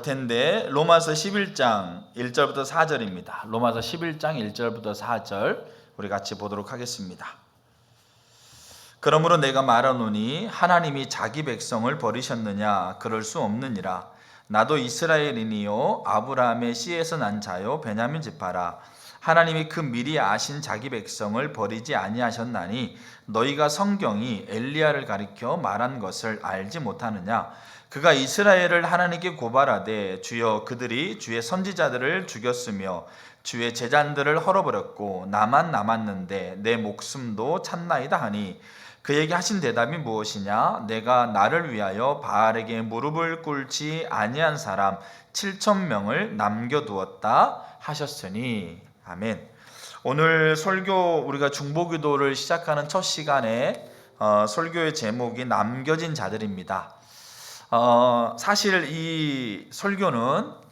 텐데 로마서 11장 1절부터 4절입니다. 로마서 11장 1절부터 4절 우리 같이 보도록 하겠습니다. 그러므로 내가 말하노니 하나님이 자기 백성을 버리셨느냐? 그럴 수 없느니라. 나도 이스라엘인이요 아브라함의 씨에서 난 자요 베냐민 지파라. 하나님이 그 미리 아신 자기 백성을 버리지 아니하셨나니 너희가 성경이 엘리야를 가리켜 말한 것을 알지 못하느냐? 그가 이스라엘을 하나님께 고발하되 주여 그들이 주의 선지자들을 죽였으며 주의 제자들을 헐어버렸고 나만 남았는데 내 목숨도 찼나이다 하니 그에게 하신 대답이 무엇이냐? 내가 나를 위하여 바알에게 무릎을 꿇지 아니한 사람 7,000명을 남겨두었다 하셨으니. 아멘. 오늘 설교 우리가 중보기도를 시작하는 첫 시간에 설교의 제목이 남겨진 자들입니다. 사실 이 설교는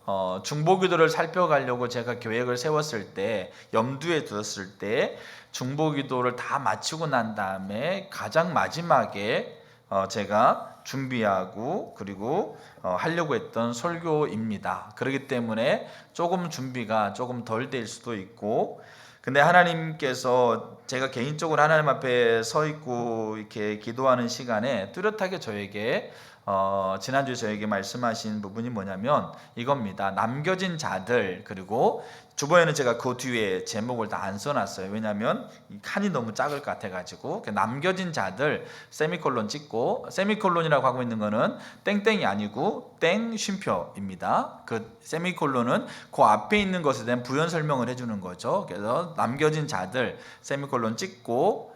중보기도를 살펴가려고 제가 계획을 세웠을 때, 염두에 두었을 때 중보기도를 다 마치고 난 다음에 가장 마지막에 제가 준비하고 그리고 하려고 했던 설교입니다. 그렇기 때문에 조금 준비가 조금 덜 될 수도 있고, 근데 하나님께서 제가 개인적으로 하나님 앞에 서 있고 이렇게 기도하는 시간에 뚜렷하게 저에게 지난주에 저에게 말씀하신 부분이 뭐냐면 이겁니다. 남겨진 자들. 그리고 주보에는 제가 그 뒤에 제목을 다 안 써놨어요. 왜냐하면 칸이 너무 작을 것 같아가지고 남겨진 자들 세미콜론 찍고, 세미콜론이라고 하고 있는 거는 땡땡이 아니고 땡 쉼표입니다. 그 세미콜론은 그 앞에 있는 것에 대한 부연 설명을 해주는 거죠. 그래서 남겨진 자들 세미콜론 찍고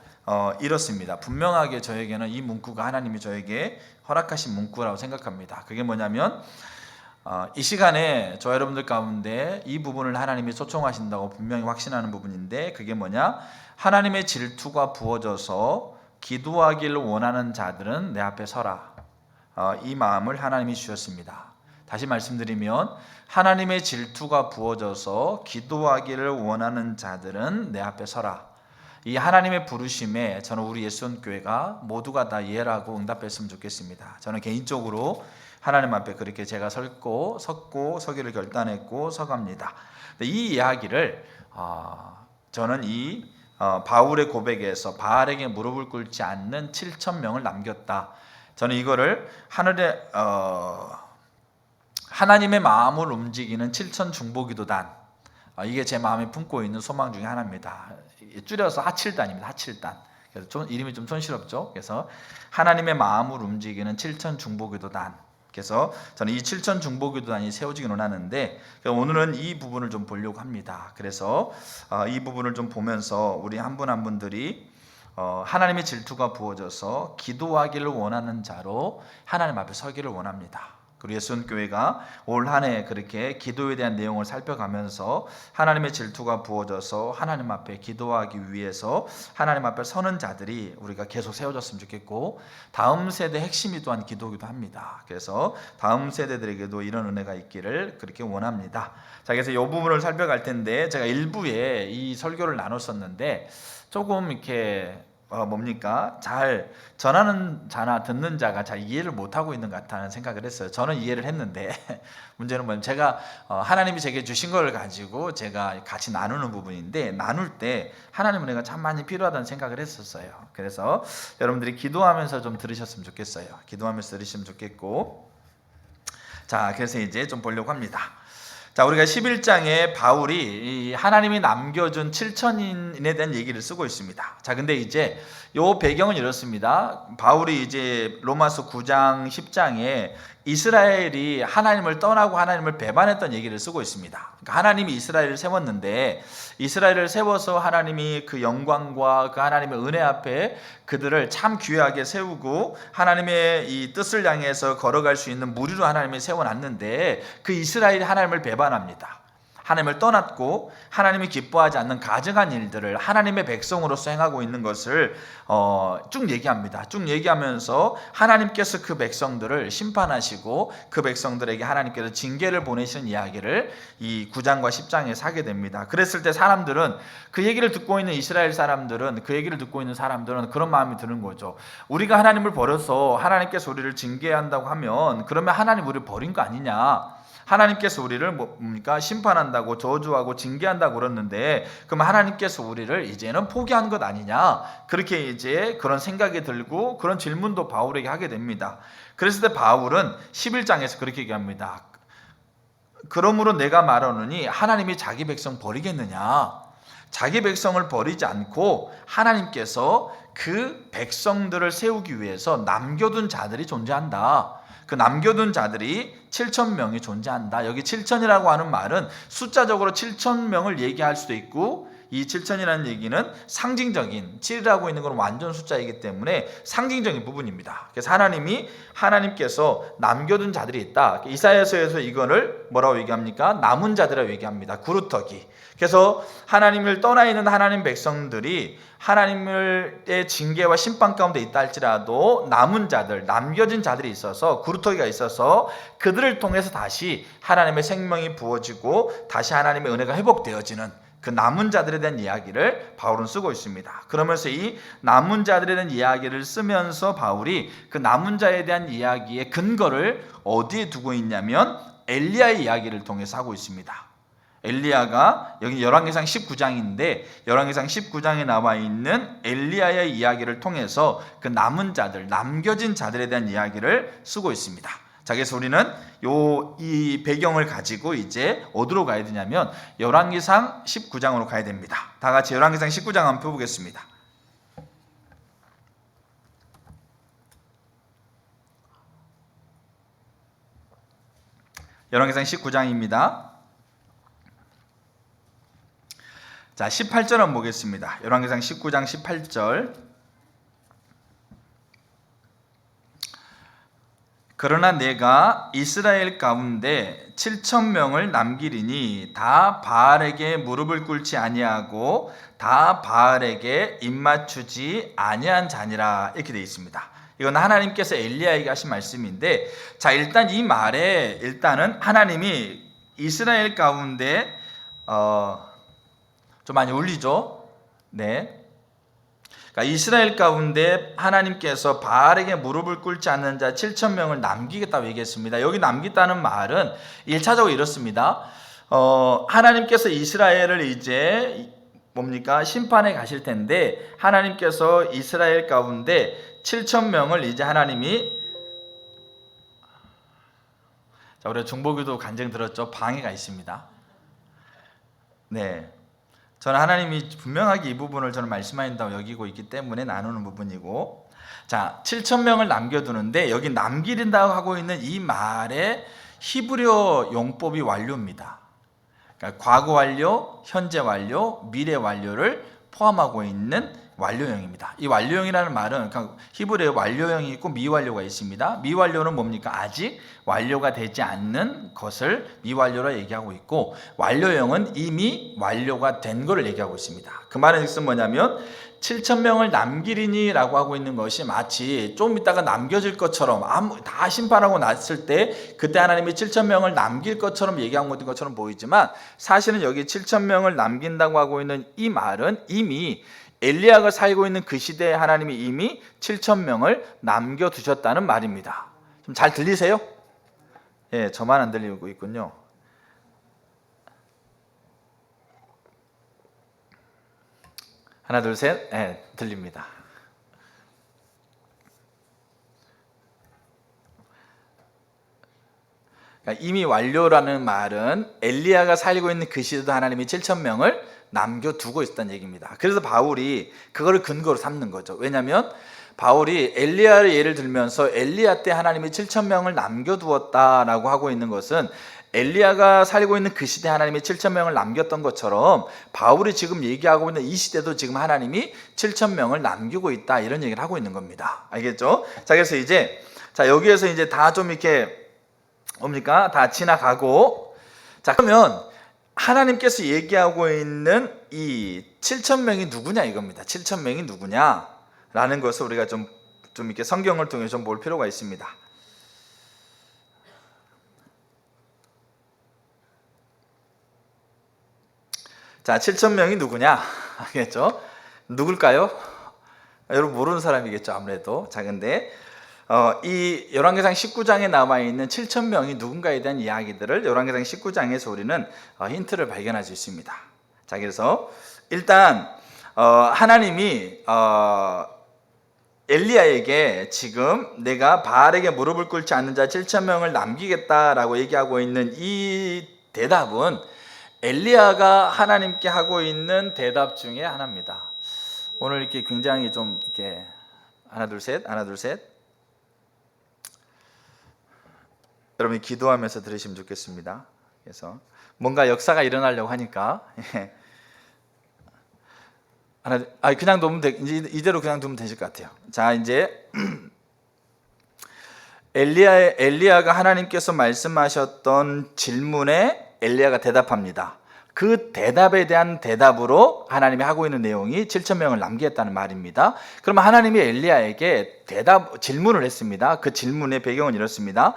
이렇습니다. 분명하게 저에게는 이 문구가 하나님이 저에게 허락하신 문구라고 생각합니다. 그게 뭐냐면 이 시간에 저 여러분들 가운데 이 부분을 하나님이 초청하신다고 분명히 확신하는 부분인데, 그게 뭐냐? 하나님의 질투가 부어져서 기도하기를 원하는 자들은 내 앞에 서라. 이 마음을 하나님이 주셨습니다. 다시 말씀드리면 하나님의 질투가 부어져서 기도하기를 원하는 자들은 내 앞에 서라. 이 하나님의 부르심에 저는 우리 예수원교회가 모두가 다 예라고 응답했으면 좋겠습니다. 저는 개인적으로 하나님 앞에 그렇게 제가 섰고 서기를 결단했고 서갑니다. 이 이야기를 저는 이 바울의 고백에서 바알에게 무릎을 꿇지 않는 7,000명을 남겼다. 저는 이거를 하나님의 마음을 움직이는 7,000 중보기도단, 이게 제 마음에 품고 있는 소망 중에 하나입니다. 줄여서 하칠단입니다. 하칠단. 그래서 이름이 좀 촌스럽죠. 그래서 하나님의 마음을 움직이는 7,000 중보기도단. 그래서 저는 이 7,000 중보기도단이 세워지긴 원하는데 오늘은 이 부분을 좀 보려고 합니다. 그래서 이 부분을 좀 보면서 우리 한 분 한 분들이 하나님의 질투가 부어져서 기도하기를 원하는 자로 하나님 앞에 서기를 원합니다. 우리 예수원교회가 올 한 해 그렇게 기도에 대한 내용을 살펴가면서 하나님의 질투가 부어져서 하나님 앞에 기도하기 위해서 하나님 앞에 서는 자들이 우리가 계속 세워졌으면 좋겠고, 다음 세대 핵심이 또한 기도기도 합니다. 그래서 다음 세대들에게도 이런 은혜가 있기를 그렇게 원합니다. 자, 그래서 이 부분을 살펴갈 텐데, 제가 일부에 이 설교를 나눴었는데 조금 이렇게 잘 전하는 자나 듣는 자가 잘 이해를 못하고 있는 것 같다는 생각을 했어요. 저는 이해를 했는데 문제는 뭐냐면 제가 하나님이 제게 주신 걸 가지고 제가 같이 나누는 부분인데, 나눌 때 하나님 은혜가 참 많이 필요하다는 생각을 했었어요. 그래서 여러분들이 기도하면서 좀 들으셨으면 좋겠어요. 기도하면서 들으시면 좋겠고, 자, 그래서 이제 좀 보려고 합니다. 자, 우리가 11장에 바울이 하나님이 남겨준 7,000인에 대한 얘기를 쓰고 있습니다. 자, 근데 이제 요 배경은 이렇습니다. 바울이 이제 로마서 9장 10장에 이스라엘이 하나님을 떠나고 하나님을 배반했던 얘기를 쓰고 있습니다. 그러니까 하나님이 이스라엘을 세웠는데, 이스라엘을 세워서 하나님이 그 영광과 그 하나님의 은혜 앞에 그들을 참 귀하게 세우고 하나님의 이 뜻을 향해서 걸어갈 수 있는 무리로 하나님이 세워놨는데, 그 이스라엘이 하나님을 배반합니다. 하나님을 떠났고 하나님이 기뻐하지 않는 가증한 일들을 하나님의 백성으로서 행하고 있는 것을 쭉 얘기합니다. 쭉 얘기하면서 하나님께서 그 백성들을 심판하시고 그 백성들에게 하나님께서 징계를 보내시는 이야기를 이 9장과 10장에서 하게 됩니다. 그랬을 때 사람들은, 그 얘기를 듣고 있는 이스라엘 사람들은, 그 얘기를 듣고 있는 사람들은 그런 마음이 드는 거죠. 우리가 하나님을 버려서 하나님께서 우리를 징계한다고 하면 그러면 하나님 우리를 버린 거 아니냐? 하나님께서 우리를 뭡니까? 심판한다고 저주하고 징계한다고 그러는데 그럼 하나님께서 우리를 이제는 포기한 것 아니냐? 그렇게 이제 그런 생각이 들고 그런 질문도 바울에게 하게 됩니다. 그랬을 때 바울은 11장에서 그렇게 얘기합니다. 그러므로 내가 말하노니 하나님이 자기 백성 버리겠느냐? 자기 백성을 버리지 않고 하나님께서 그 백성들을 세우기 위해서 남겨둔 자들이 존재한다. 그 남겨둔 자들이 7,000명이 존재한다. 여기 7,000이라고 하는 말은 숫자적으로 7,000명을 얘기할 수도 있고 이 7,000이라는 얘기는 상징적인 7이라고 있는 건 완전 숫자이기 때문에 상징적인 부분입니다. 그래서 하나님께서 남겨둔 자들이 있다. 이사야서에서 이거를 뭐라고 얘기합니까? 남은 자들이라고 얘기합니다. 구루터기. 그래서 하나님을 떠나 있는 하나님 백성들이 하나님의 징계와 심판 가운데 있다 할지라도 남은 자들, 남겨진 자들이 있어서 구루터기가 있어서 그들을 통해서 다시 하나님의 생명이 부어지고 다시 하나님의 은혜가 회복되어지는 그 남은 자들에 대한 이야기를 바울은 쓰고 있습니다. 그러면서 이 남은 자들에 대한 이야기를 쓰면서 바울이 그 남은 자에 대한 이야기의 근거를 어디에 두고 있냐면 엘리야의 이야기를 통해서 하고 있습니다. 엘리야가 여기 열왕기상 19장인데 열왕기상 19장에 나와 있는 엘리야의 이야기를 통해서 그 남은 자들, 남겨진 자들에 대한 이야기를 쓰고 있습니다. 자, 그래서 우리는 이 배경을 가지고 이제 어디로 가야 되냐면 열왕기상 19장으로 가야 됩니다. 다 같이 열왕기상 19장 한번 펴보겠습니다. 열왕기상 19장입니다. 자, 18절 한번 보겠습니다. 열왕기상 19장 18절. 그러나 내가 이스라엘 가운데 7,000명을 남기리니 다 바알에게 무릎을 꿇지 아니하고 다 바알에게 입맞추지 아니한 자니라. 이렇게 되어 있습니다. 이건 하나님께서 엘리야에게 하신 말씀인데, 자, 일단 이 말에 일단은 하나님이 이스라엘 가운데 좀 많이 울리죠. 네. 그러니까 이스라엘 가운데 하나님께서 바알에게 무릎을 꿇지 않는 자 7,000명을 남기겠다고 얘기했습니다. 여기 남기다는 말은 1차적으로 이렇습니다. 하나님께서 이스라엘을 이제 뭡니까? 심판에 가실 텐데 하나님께서 이스라엘 가운데 7,000명을 이제 하나님이, 자, 우리가 중보기도 간증 들었죠. 방해가 있습니다. 네. 저는 하나님이 분명하게 이 부분을 저는 말씀하신다고 여기고 있기 때문에 나누는 부분이고, 자, 7,000명을 남겨두는데 여기 남기린다고 하고 있는 이 말의 히브리어 용법이 완료입니다. 그러니까 과거 완료, 현재 완료, 미래 완료를 포함하고 있는 완료형입니다. 이 완료형이라는 말은 그러니까 히브리어에 완료형이 있고 미완료가 있습니다. 미완료는 뭡니까? 아직 완료가 되지 않는 것을 미완료라 얘기하고 있고, 완료형은 이미 완료가 된 것을 얘기하고 있습니다. 그 말의 뜻은 뭐냐면 7,000명을 남기리니 라고 하고 있는 것이 마치 좀 이따가 남겨질 것처럼 다 심판하고 났을 때 그때 하나님이 7,000명을 남길 것처럼 얘기한 것처럼 보이지만, 사실은 여기 7,000명을 남긴다고 하고 있는 이 말은 이미 엘리야가 살고 있는 그 시대에 하나님이 이미 7,000명을 남겨두셨다는 말입니다. 좀 잘 들리세요? 예, 저만 안 들리고 있군요. 하나, 둘, 셋. 예, 들립니다. 그러니까 이미 완료라는 말은 엘리야가 살고 있는 그 시대도 하나님이 7,000명을 남겨두고 있다는 얘기입니다. 그래서 바울이 그거를 근거로 삼는 거죠. 왜냐하면 바울이 엘리야를 예를 들면서 엘리야 때 하나님이 7,000명을 남겨두었다라고 하고 있는 것은 엘리야가 살고 있는 그 시대에 하나님이 7,000명을 남겼던 것처럼 바울이 지금 얘기하고 있는 이 시대도 지금 하나님이 7,000명을 남기고 있다, 이런 얘기를 하고 있는 겁니다. 알겠죠? 자, 그래서 이제 여기에서 이제 다 좀 이렇게 뭡니까? 다 지나가고, 자, 그러면 하나님께서 얘기하고 있는 이 7,000명이 누구냐 이겁니다. 7,000명이 누구냐라는 것을 우리가 좀 이렇게 성경을 통해 좀 볼 필요가 있습니다. 자, 7,000명이 누구냐? 알겠죠? 누굴까요? 여러분 모르는 사람이겠죠, 아무래도. 자, 근데 이 열왕기상 19장에 나와 있는 7천 명이 누군가에 대한 이야기들을 열왕기상 19장에서 우리는 힌트를 발견할 수 있습니다. 자, 그래서 일단 하나님이 엘리야에게 지금 내가 바알에게 무릎을 꿇지 않는 자 7천 명을 남기겠다라고 얘기하고 있는 이 대답은 엘리야가 하나님께 하고 있는 대답 중에 하나입니다. 오늘 이렇게 굉장히 좀 이렇게 하나 둘 셋 여러분이 기도하면서 들으시면 좋겠습니다. 그래서 뭔가 역사가 일어나려고 하니까 그냥 두면 이대로 그냥 두면 되실 것 같아요. 자, 이제 엘리야가 하나님께서 말씀하셨던 질문에 엘리야가 대답합니다. 그 대답에 대한 대답으로 하나님이 하고 있는 내용이 7천 명을 남기겠다는 말입니다. 그러면 하나님이 엘리야에게 질문을 했습니다. 그 질문의 배경은 이렇습니다.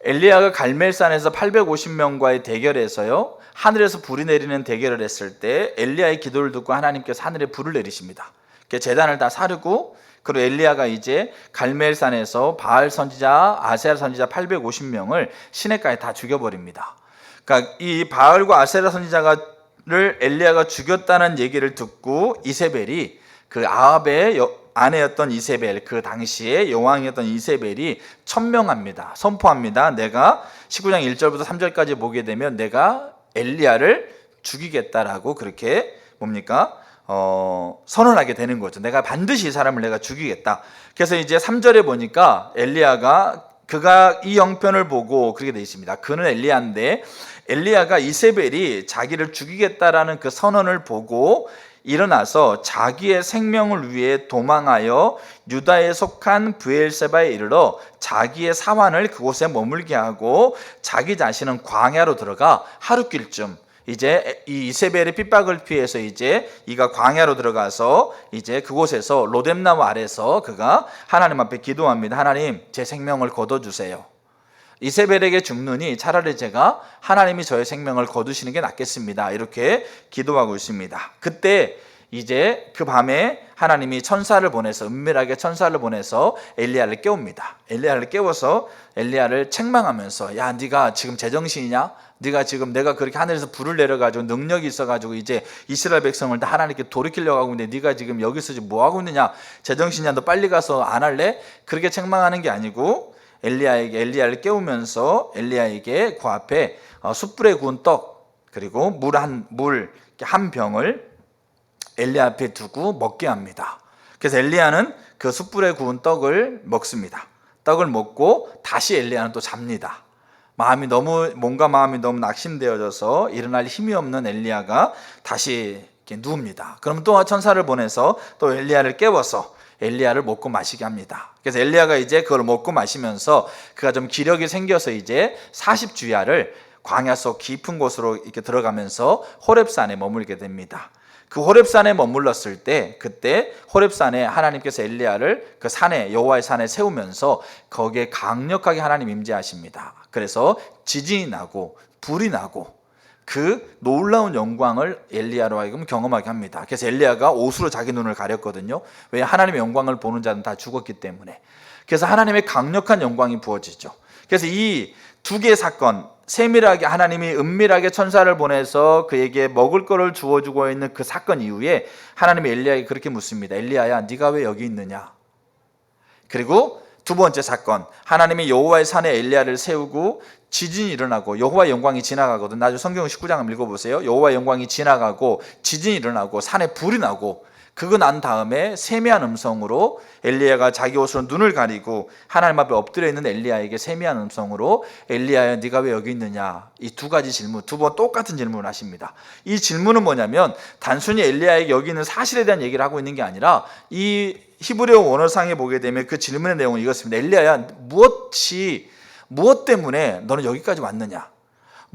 엘리야가 갈멜산에서 850명과의 대결에서요, 하늘에서 불이 내리는 대결을 했을 때 엘리야의 기도를 듣고 하나님께서 하늘에 불을 내리십니다. 제단을 다 사르고, 그리고 엘리야가 이제 갈멜산에서 바알 선지자, 아세라 선지자 850명을 시내가에 다 죽여버립니다. 그러니까 이 바알과 아세라 선지자를 엘리야가 죽였다는 얘기를 듣고 이세벨이, 그 아합의 아내였던 이세벨, 그 당시에 여왕이었던 이세벨이 천명합니다. 선포합니다. 내가 19장 1절부터 3절까지 보게 되면 내가 엘리야를 죽이겠다라고 그렇게 선언하게 되는 거죠. 내가 반드시 이 사람을 내가 죽이겠다. 그래서 이제 3절에 보니까 그가 이 형편을 보고 그렇게 되어 있습니다. 그는 엘리야인데, 엘리야가 이세벨이 자기를 죽이겠다라는 그 선언을 보고 일어나서 자기의 생명을 위해 도망하여 유다에 속한 브엘세바에 이르러 자기의 사환을 그곳에 머물게 하고 자기 자신은 광야로 들어가 하룻길쯤, 이제 이 이세벨의 핍박을 피해서 이제 이가 광야로 들어가서 이제 그곳에서 로뎀나무 아래서 그가 하나님 앞에 기도합니다. 하나님, 제 생명을 거둬주세요. 이세벨에게 죽느니 차라리 제가 하나님이 저의 생명을 거두시는 게 낫겠습니다. 이렇게 기도하고 있습니다. 그때 이제 그 밤에 하나님이 천사를 보내서, 은밀하게 천사를 보내서 엘리야를 깨웁니다. 엘리야를 깨워서 엘리야를 책망하면서, 야, 네가 지금 제정신이냐? 네가 지금 내가 그렇게 하늘에서 불을 내려가지고 능력이 있어가지고 이제 이스라엘 백성을 다 하나님께 돌이키려고 하고 있는데 네가 지금 여기서 지금 뭐 하고 있느냐? 제정신이냐? 너 빨리 가서 안 할래? 그렇게 책망하는 게 아니고 엘리야를 깨우면서 엘리야에게 그 앞에 숯불에 구운 떡, 그리고 물 한 병을 엘리야 앞에 두고 먹게 합니다. 그래서 엘리야는 그 숯불에 구운 떡을 먹습니다. 떡을 먹고 다시 엘리야는 또 잡니다. 마음이 너무 낙심되어져서 일어날 힘이 없는 엘리야가 다시 이렇게 누웁니다. 그럼 또 천사를 보내서 또 엘리야를 깨워서 엘리야를 먹고 마시게 합니다. 그래서 엘리야가 이제 그걸 먹고 마시면서 그가 좀 기력이 생겨서 이제 40주야를 광야 속 깊은 곳으로 이렇게 들어가면서 호렙산에 머물게 됩니다. 그 호렙산에 머물렀을 때, 그때 호렙산에 하나님께서 엘리야를 그 산에, 여호와의 산에 세우면서 거기에 강력하게 하나님 임재하십니다. 그래서 지진이 나고 불이 나고 그 놀라운 영광을 엘리야로 하여금 경험하게 합니다. 그래서 엘리야가 옷으로 자기 눈을 가렸거든요. 왜? 하나님의 영광을 보는 자는 다 죽었기 때문에. 그래서 하나님의 강력한 영광이 부어지죠. 그래서 이 두 개의 사건, 세밀하게 하나님이 은밀하게 천사를 보내서 그에게 먹을 거를 주어주고 있는 그 사건 이후에 하나님이 엘리야에게 그렇게 묻습니다. 엘리야야, 네가 왜 여기 있느냐? 그리고 두 번째 사건, 하나님이 여호와의 산에 엘리야를 세우고 지진이 일어나고 여호와의 영광이 지나가거든. 나중에 성경 19장 한번 읽어보세요. 여호와의 영광이 지나가고 지진이 일어나고 산에 불이 나고, 그거 난 다음에 세미한 음성으로 엘리야가 자기 옷으로 눈을 가리고 하나님 앞에 엎드려 있는 엘리야에게 세미한 음성으로 엘리야야, 네가 왜 여기 있느냐? 이 두 가지 질문, 두 번 똑같은 질문을 하십니다. 이 질문은 뭐냐면 단순히 엘리야에게 여기 있는 사실에 대한 얘기를 하고 있는 게 아니라, 이 히브리어 원어상에 보게 되면 그 질문의 내용은 이것입니다. 엘리야야, 무엇 때문에 너는 여기까지 왔느냐?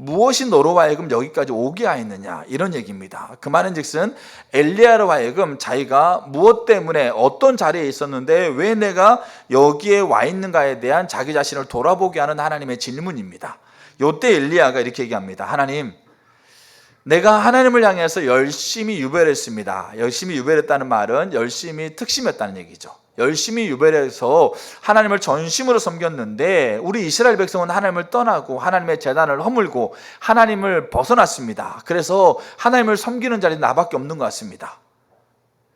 무엇이 너로 하여금 여기까지 오게 하였느냐? 이런 얘기입니다. 그 말은즉슨 엘리야로 하여금 자기가 무엇 때문에 어떤 자리에 있었는데 왜 내가 여기에 와 있는가에 대한 자기 자신을 돌아보게 하는 하나님의 질문입니다. 이때 엘리야가 이렇게 얘기합니다. 하나님, 내가 하나님을 향해서 열심히 유별했습니다. 열심히 유별했다는 말은 열심히 특심했다는 얘기죠. 열심히 유별해서 하나님을 전심으로 섬겼는데 우리 이스라엘 백성은 하나님을 떠나고 하나님의 제단을 허물고 하나님을 벗어났습니다. 그래서 하나님을 섬기는 자리는 나밖에 없는 것 같습니다.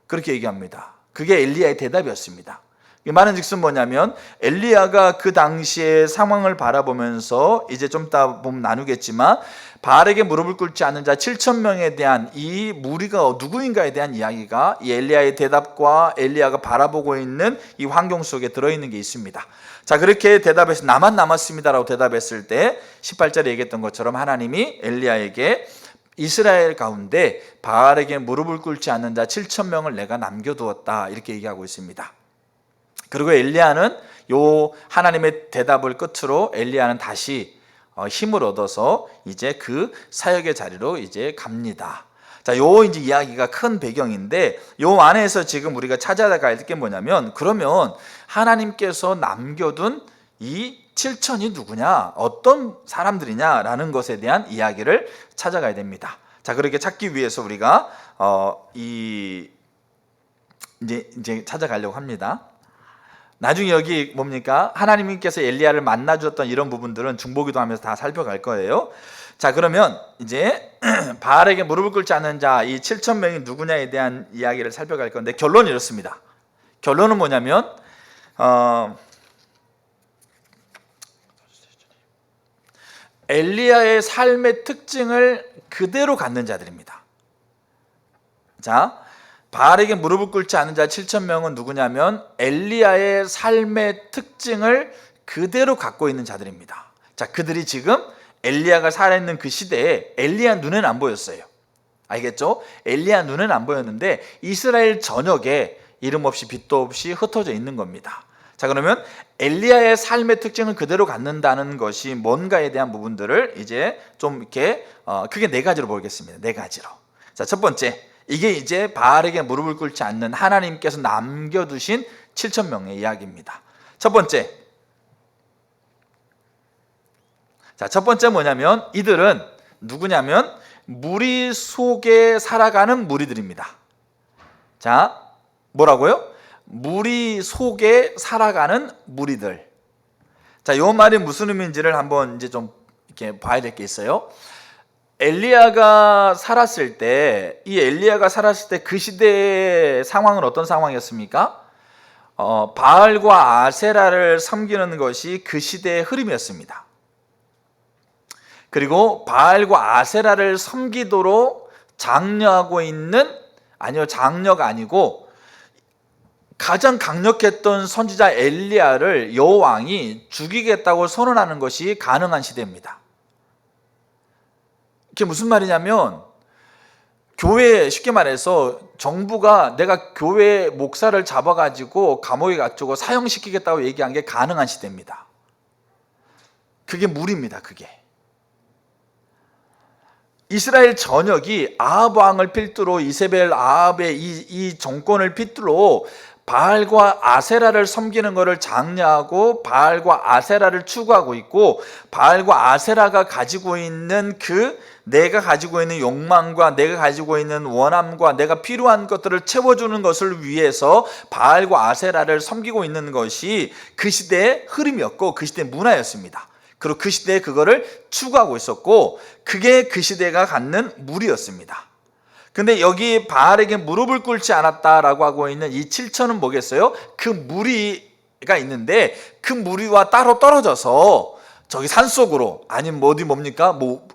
그렇게 얘기합니다. 그게 엘리야의 대답이었습니다. 말은즉슨 뭐냐면 엘리야가 그 당시의 상황을 바라보면서 이제 좀 이따 보면 나누겠지만 바알에게 무릎을 꿇지 않는 자 7,000명에 대한 이 무리가 누구인가에 대한 이야기가 이 엘리야의 대답과 엘리야가 바라보고 있는 이 환경 속에 들어있는 게 있습니다. 자, 그렇게 대답해서 나만 남았습니다라고 대답했을 때 18절에 얘기했던 것처럼 하나님이 엘리야에게 이스라엘 가운데 바알에게 무릎을 꿇지 않는 자 7,000명을 내가 남겨두었다 이렇게 얘기하고 있습니다. 그리고 엘리야는 요 하나님의 대답을 끝으로 엘리야는 다시 힘을 얻어서 이제 그 사역의 자리로 이제 갑니다. 자, 요 이제 이야기가 큰 배경인데 요 안에서 지금 우리가 찾아가야 될 게 뭐냐면 그러면 하나님께서 남겨둔 이 7천이 누구냐, 어떤 사람들이냐라는 것에 대한 이야기를 찾아가야 됩니다. 자, 그렇게 찾기 위해서 우리가 이제 찾아가려고 합니다. 나중에 여기 뭡니까? 하나님께서 엘리야를 만나 주었던 이런 부분들은 중보기도 하면서 다 살펴갈 거예요. 자, 그러면 이제 바알에게 무릎을 꿇지 않는 자 이 7,000명이 누구냐에 대한 이야기를 살펴갈 건데 결론이 이렇습니다. 결론은 뭐냐면 엘리야의 삶의 특징을 그대로 갖는 자들입니다. 자, 바알에게 무릎을 꿇지 않은 자 7,000명은 누구냐면 엘리야의 삶의 특징을 그대로 갖고 있는 자들입니다. 자, 그들이 지금 엘리야가 살아있는 그 시대에 엘리야 눈에는 안 보였어요. 알겠죠? 엘리야 눈에는 안 보였는데 이스라엘 전역에 이름 없이 빛도 없이 흩어져 있는 겁니다. 자, 그러면 엘리야의 삶의 특징을 그대로 갖는다는 것이 뭔가에 대한 부분들을 이제 좀 이렇게 크게 네 가지로 보겠습니다. 네 가지로. 자, 첫 번째, 이게 이제 바알에게 무릎을 꿇지 않는 하나님께서 남겨두신 7,000명의 이야기입니다. 첫 번째, 뭐냐면 이들은 누구냐면 무리 속에 살아가는 무리들입니다. 자, 뭐라고요? 무리 속에 살아가는 무리들. 자, 이 말이 무슨 의미인지를 한번 이제 좀 이렇게 봐야 될 게 있어요. 엘리야가 살았을 때, 그 시대의 상황은 어떤 상황이었습니까? 바알과 아세라를 섬기는 것이 그 시대의 흐름이었습니다. 그리고 바알과 아세라를 섬기도록 장려하고 있는, 장려가 아니고 가장 강력했던 선지자 엘리야를 여호왕이 죽이겠다고 선언하는 것이 가능한 시대입니다. 그게 무슨 말이냐면 교회, 쉽게 말해서 정부가 내가 교회 목사를 잡아가지고 감옥에 갇히고 사형시키겠다고 얘기한 게 가능한 시대입니다. 그게 무리입니다. 그게 이스라엘 전역이 아합 왕을 필두로 이세벨 아합의 이 정권을 필두로 바알과 아세라를 섬기는 것을 장려하고 바알과 아세라를 추구하고 있고, 바알과 아세라가 가지고 있는 내가 가지고 있는 욕망과 내가 가지고 있는 원함과 내가 필요한 것들을 채워주는 것을 위해서 바알과 아세라를 섬기고 있는 것이 그 시대의 흐름이었고 그 시대의 문화였습니다. 그리고 그 시대에 그거를 추구하고 있었고 그게 그 시대가 갖는 무리였습니다. 근데 여기 바알에게 무릎을 꿇지 않았다라고 하고 있는 이 7천은 뭐겠어요? 그 무리가 있는데 그 무리와 따로 떨어져서 저기 산속으로, 아니면 어디 뭡니까? 뭐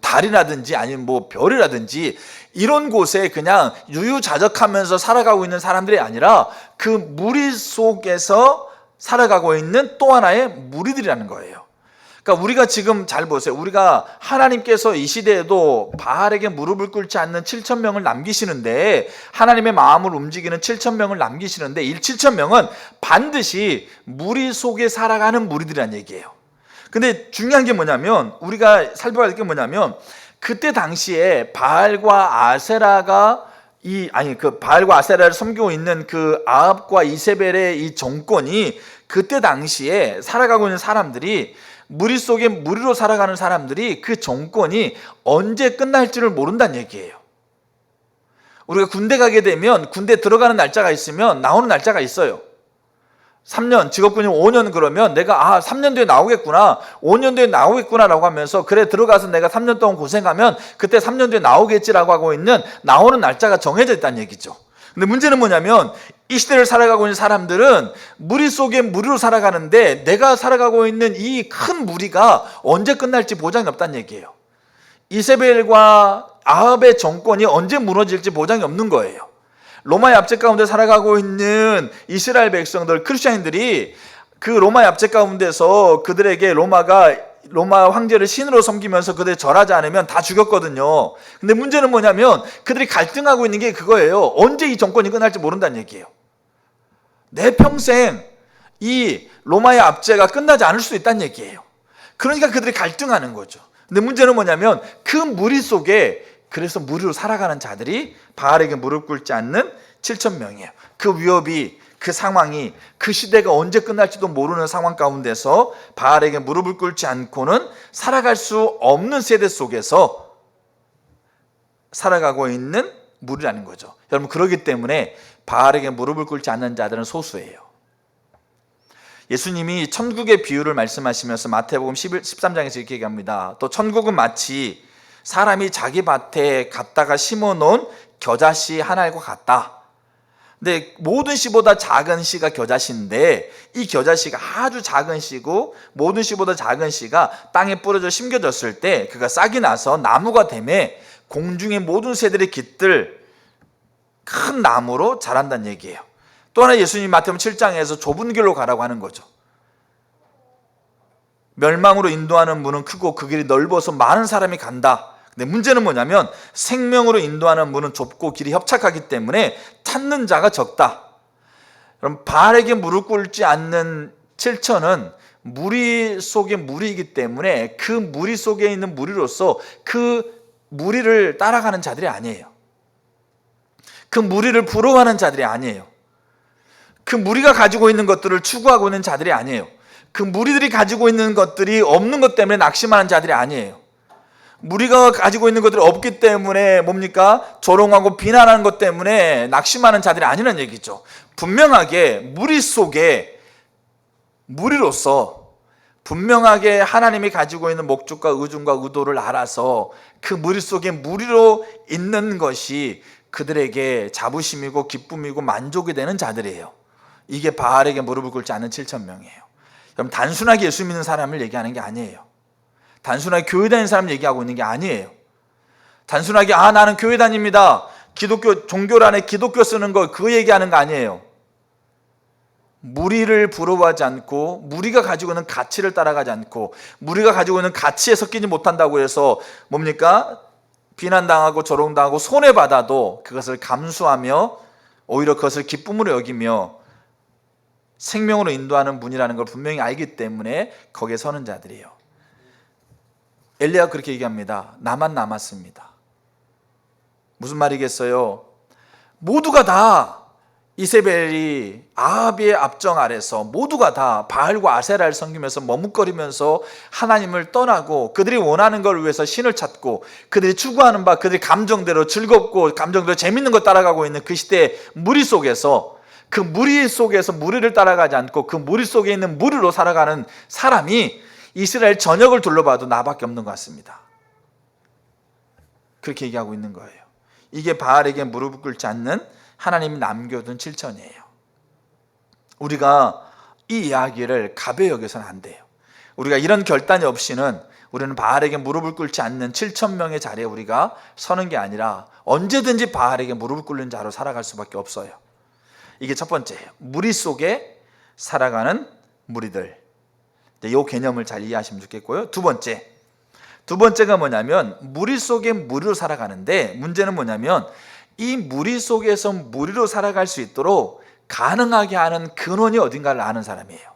달이라든지 아니면 뭐 별이라든지 이런 곳에 그냥 유유자적하면서 살아가고 있는 사람들이 아니라 그 무리 속에서 살아가고 있는 또 하나의 무리들이라는 거예요. 그러니까 우리가 지금 잘 보세요. 우리가 하나님께서 이 시대에도 바알에게 무릎을 꿇지 않는 7,000명을 남기시는데, 하나님의 마음을 움직이는 7,000명을 남기시는데 이 7,000명은 반드시 무리 속에 살아가는 무리들이라는 얘기예요. 근데 중요한 게 뭐냐면, 우리가 살펴봐야 될 게 뭐냐면, 그때 당시에 바알과 아세라가 바알과 아세라를 섬기고 있는 그 아합과 이세벨의 이 정권이 그때 당시에 살아가고 있는 사람들이 무리 속에 무리로 살아가는 사람들이 그 정권이 언제 끝날지를 모른다는 얘기예요. 우리가 군대 가게 되면 군대 들어가는 날짜가 있으면 나오는 날짜가 있어요. 3년, 직업군이 5년 그러면 내가 3년 뒤에 나오겠구나, 5년 뒤에 나오겠구나라고 하면서 그래 들어가서 내가 3년 동안 고생하면 그때 3년 뒤에 나오겠지라고 하고 있는 나오는 날짜가 정해져 있다는 얘기죠. 근데 문제는 뭐냐면 이 시대를 살아가고 있는 사람들은 무리 속에 무리로 살아가는데 내가 살아가고 있는 이 큰 무리가 언제 끝날지 보장이 없다는 얘기예요. 이세벨과 아합의 정권이 언제 무너질지 보장이 없는 거예요. 로마의 압제 가운데 살아가고 있는 이스라엘 백성들, 크리스천들이 그 로마의 압제 가운데서 그들에게 로마 황제를 신으로 섬기면서 그들이 절하지 않으면 다 죽였거든요. 근데 문제는 뭐냐면 그들이 갈등하고 있는 게 그거예요. 언제 이 정권이 끝날지 모른다는 얘기예요. 내 평생 이 로마의 압제가 끝나지 않을 수도 있다는 얘기예요. 그러니까 그들이 갈등하는 거죠. 근데 문제는 뭐냐면 그 무리 속에 그래서 무리로 살아가는 자들이 바알에게 무릎 꿇지 않는 7,000명이에요. 그 위협이, 그 상황이, 그 시대가 언제 끝날지도 모르는 상황 가운데서 바알에게 무릎을 꿇지 않고는 살아갈 수 없는 세대 속에서 살아가고 있는 무리라는 거죠. 여러분, 그렇기 때문에 바알에게 무릎을 꿇지 않는 자들은 소수예요. 예수님이 천국의 비유를 말씀하시면서 마태복음 13장에서 이렇게 얘기합니다. 또 천국은 마치 사람이 자기 밭에 갖다가 심어놓은 겨자씨 하나과 같다. 근데 모든 씨보다 작은 씨가 겨자씨인데 이 겨자씨가 아주 작은 씨고 모든 씨보다 작은 씨가 땅에 뿌려져 심겨졌을 때 그가 싹이 나서 나무가 되매 공중의 모든 새들이 깃들 큰 나무로 자란다는 얘기예요. 또 하나 예수님이 마태복음 7장에서 좁은 길로 가라고 하는 거죠. 멸망으로 인도하는 문은 크고 그 길이 넓어서 많은 사람이 간다. 근데 문제는 뭐냐면 생명으로 인도하는 문은 좁고 길이 협착하기 때문에 찾는 자가 적다. 그럼 바알에게 무릎 꿇지 않는 7천은 무리 속의 무리이기 때문에 그 무리 속에 있는 무리로서 그 무리를 따라가는 자들이 아니에요. 그 무리를 부러워하는 자들이 아니에요. 그 무리가 가지고 있는 것들을 추구하고 있는 자들이 아니에요. 그 무리들이 가지고 있는 것들이 없는 것 때문에 낙심하는 자들이 아니에요. 무리가 가지고 있는 것들이 없기 때문에 뭡니까? 조롱하고 비난하는 것 때문에 낙심하는 자들이 아니라는 얘기죠. 분명하게 무리 속에 무리로서 분명하게 하나님이 가지고 있는 목적과 의중과 의도를 알아서 그 무리 속에 무리로 있는 것이 그들에게 자부심이고 기쁨이고 만족이 되는 자들이에요. 이게 바알에게 무릎을 꿇지 않은 7,000명이에요. 그럼 단순하게 예수 믿는 사람을 얘기하는 게 아니에요. 단순하게 교회 다니는 사람 얘기하고 있는 게 아니에요. 단순하게 나는 교회 다닙니다, 기독교 종교란에 기독교 쓰는 거 그거 얘기하는 거 아니에요. 무리를 부러워하지 않고 무리가 가지고 있는 가치를 따라가지 않고 무리가 가지고 있는 가치에 섞이지 못한다고 해서 뭡니까? 비난당하고 조롱당하고 손해받아도 그것을 감수하며 오히려 그것을 기쁨으로 여기며 생명으로 인도하는 분이라는 걸 분명히 알기 때문에 거기에 서는 자들이에요. 엘리야가 그렇게 얘기합니다. 나만 남았습니다. 무슨 말이겠어요? 모두가 다 이세벨이 아합의 압정 아래서 모두가 다 바알과 아세라를 섬기면서 머뭇거리면서 하나님을 떠나고 그들이 원하는 걸 위해서 신을 찾고 그들이 추구하는 바 그들이 감정대로 즐겁고 감정대로 재밌는 거 따라가고 있는 그 시대의 무리 속에서 그 무리 속에서 무리를 따라가지 않고 그 무리 속에 있는 무리로 살아가는 사람이 이스라엘 전역을 둘러봐도 나밖에 없는 것 같습니다. 그렇게 얘기하고 있는 거예요. 이게 바알에게 무릎을 꿇지 않는 하나님이 남겨둔 7천이에요. 우리가 이 이야기를 가벼이 여겨서는 안 돼요. 우리가 이런 결단이 없이는 우리는 바알에게 무릎을 꿇지 않는 7,000명의 자리에 우리가 서는 게 아니라 언제든지 바알에게 무릎을 꿇는 자로 살아갈 수밖에 없어요. 이게 첫 번째예요. 무리 속에 살아가는 무리들. 이 개념을 잘 이해하시면 좋겠고요. 두 번째가 뭐냐면 무리 속에 무리로 살아가는데 문제는 뭐냐면 이 무리 속에서 무리로 살아갈 수 있도록 가능하게 하는 근원이 어딘가를 아는 사람이에요.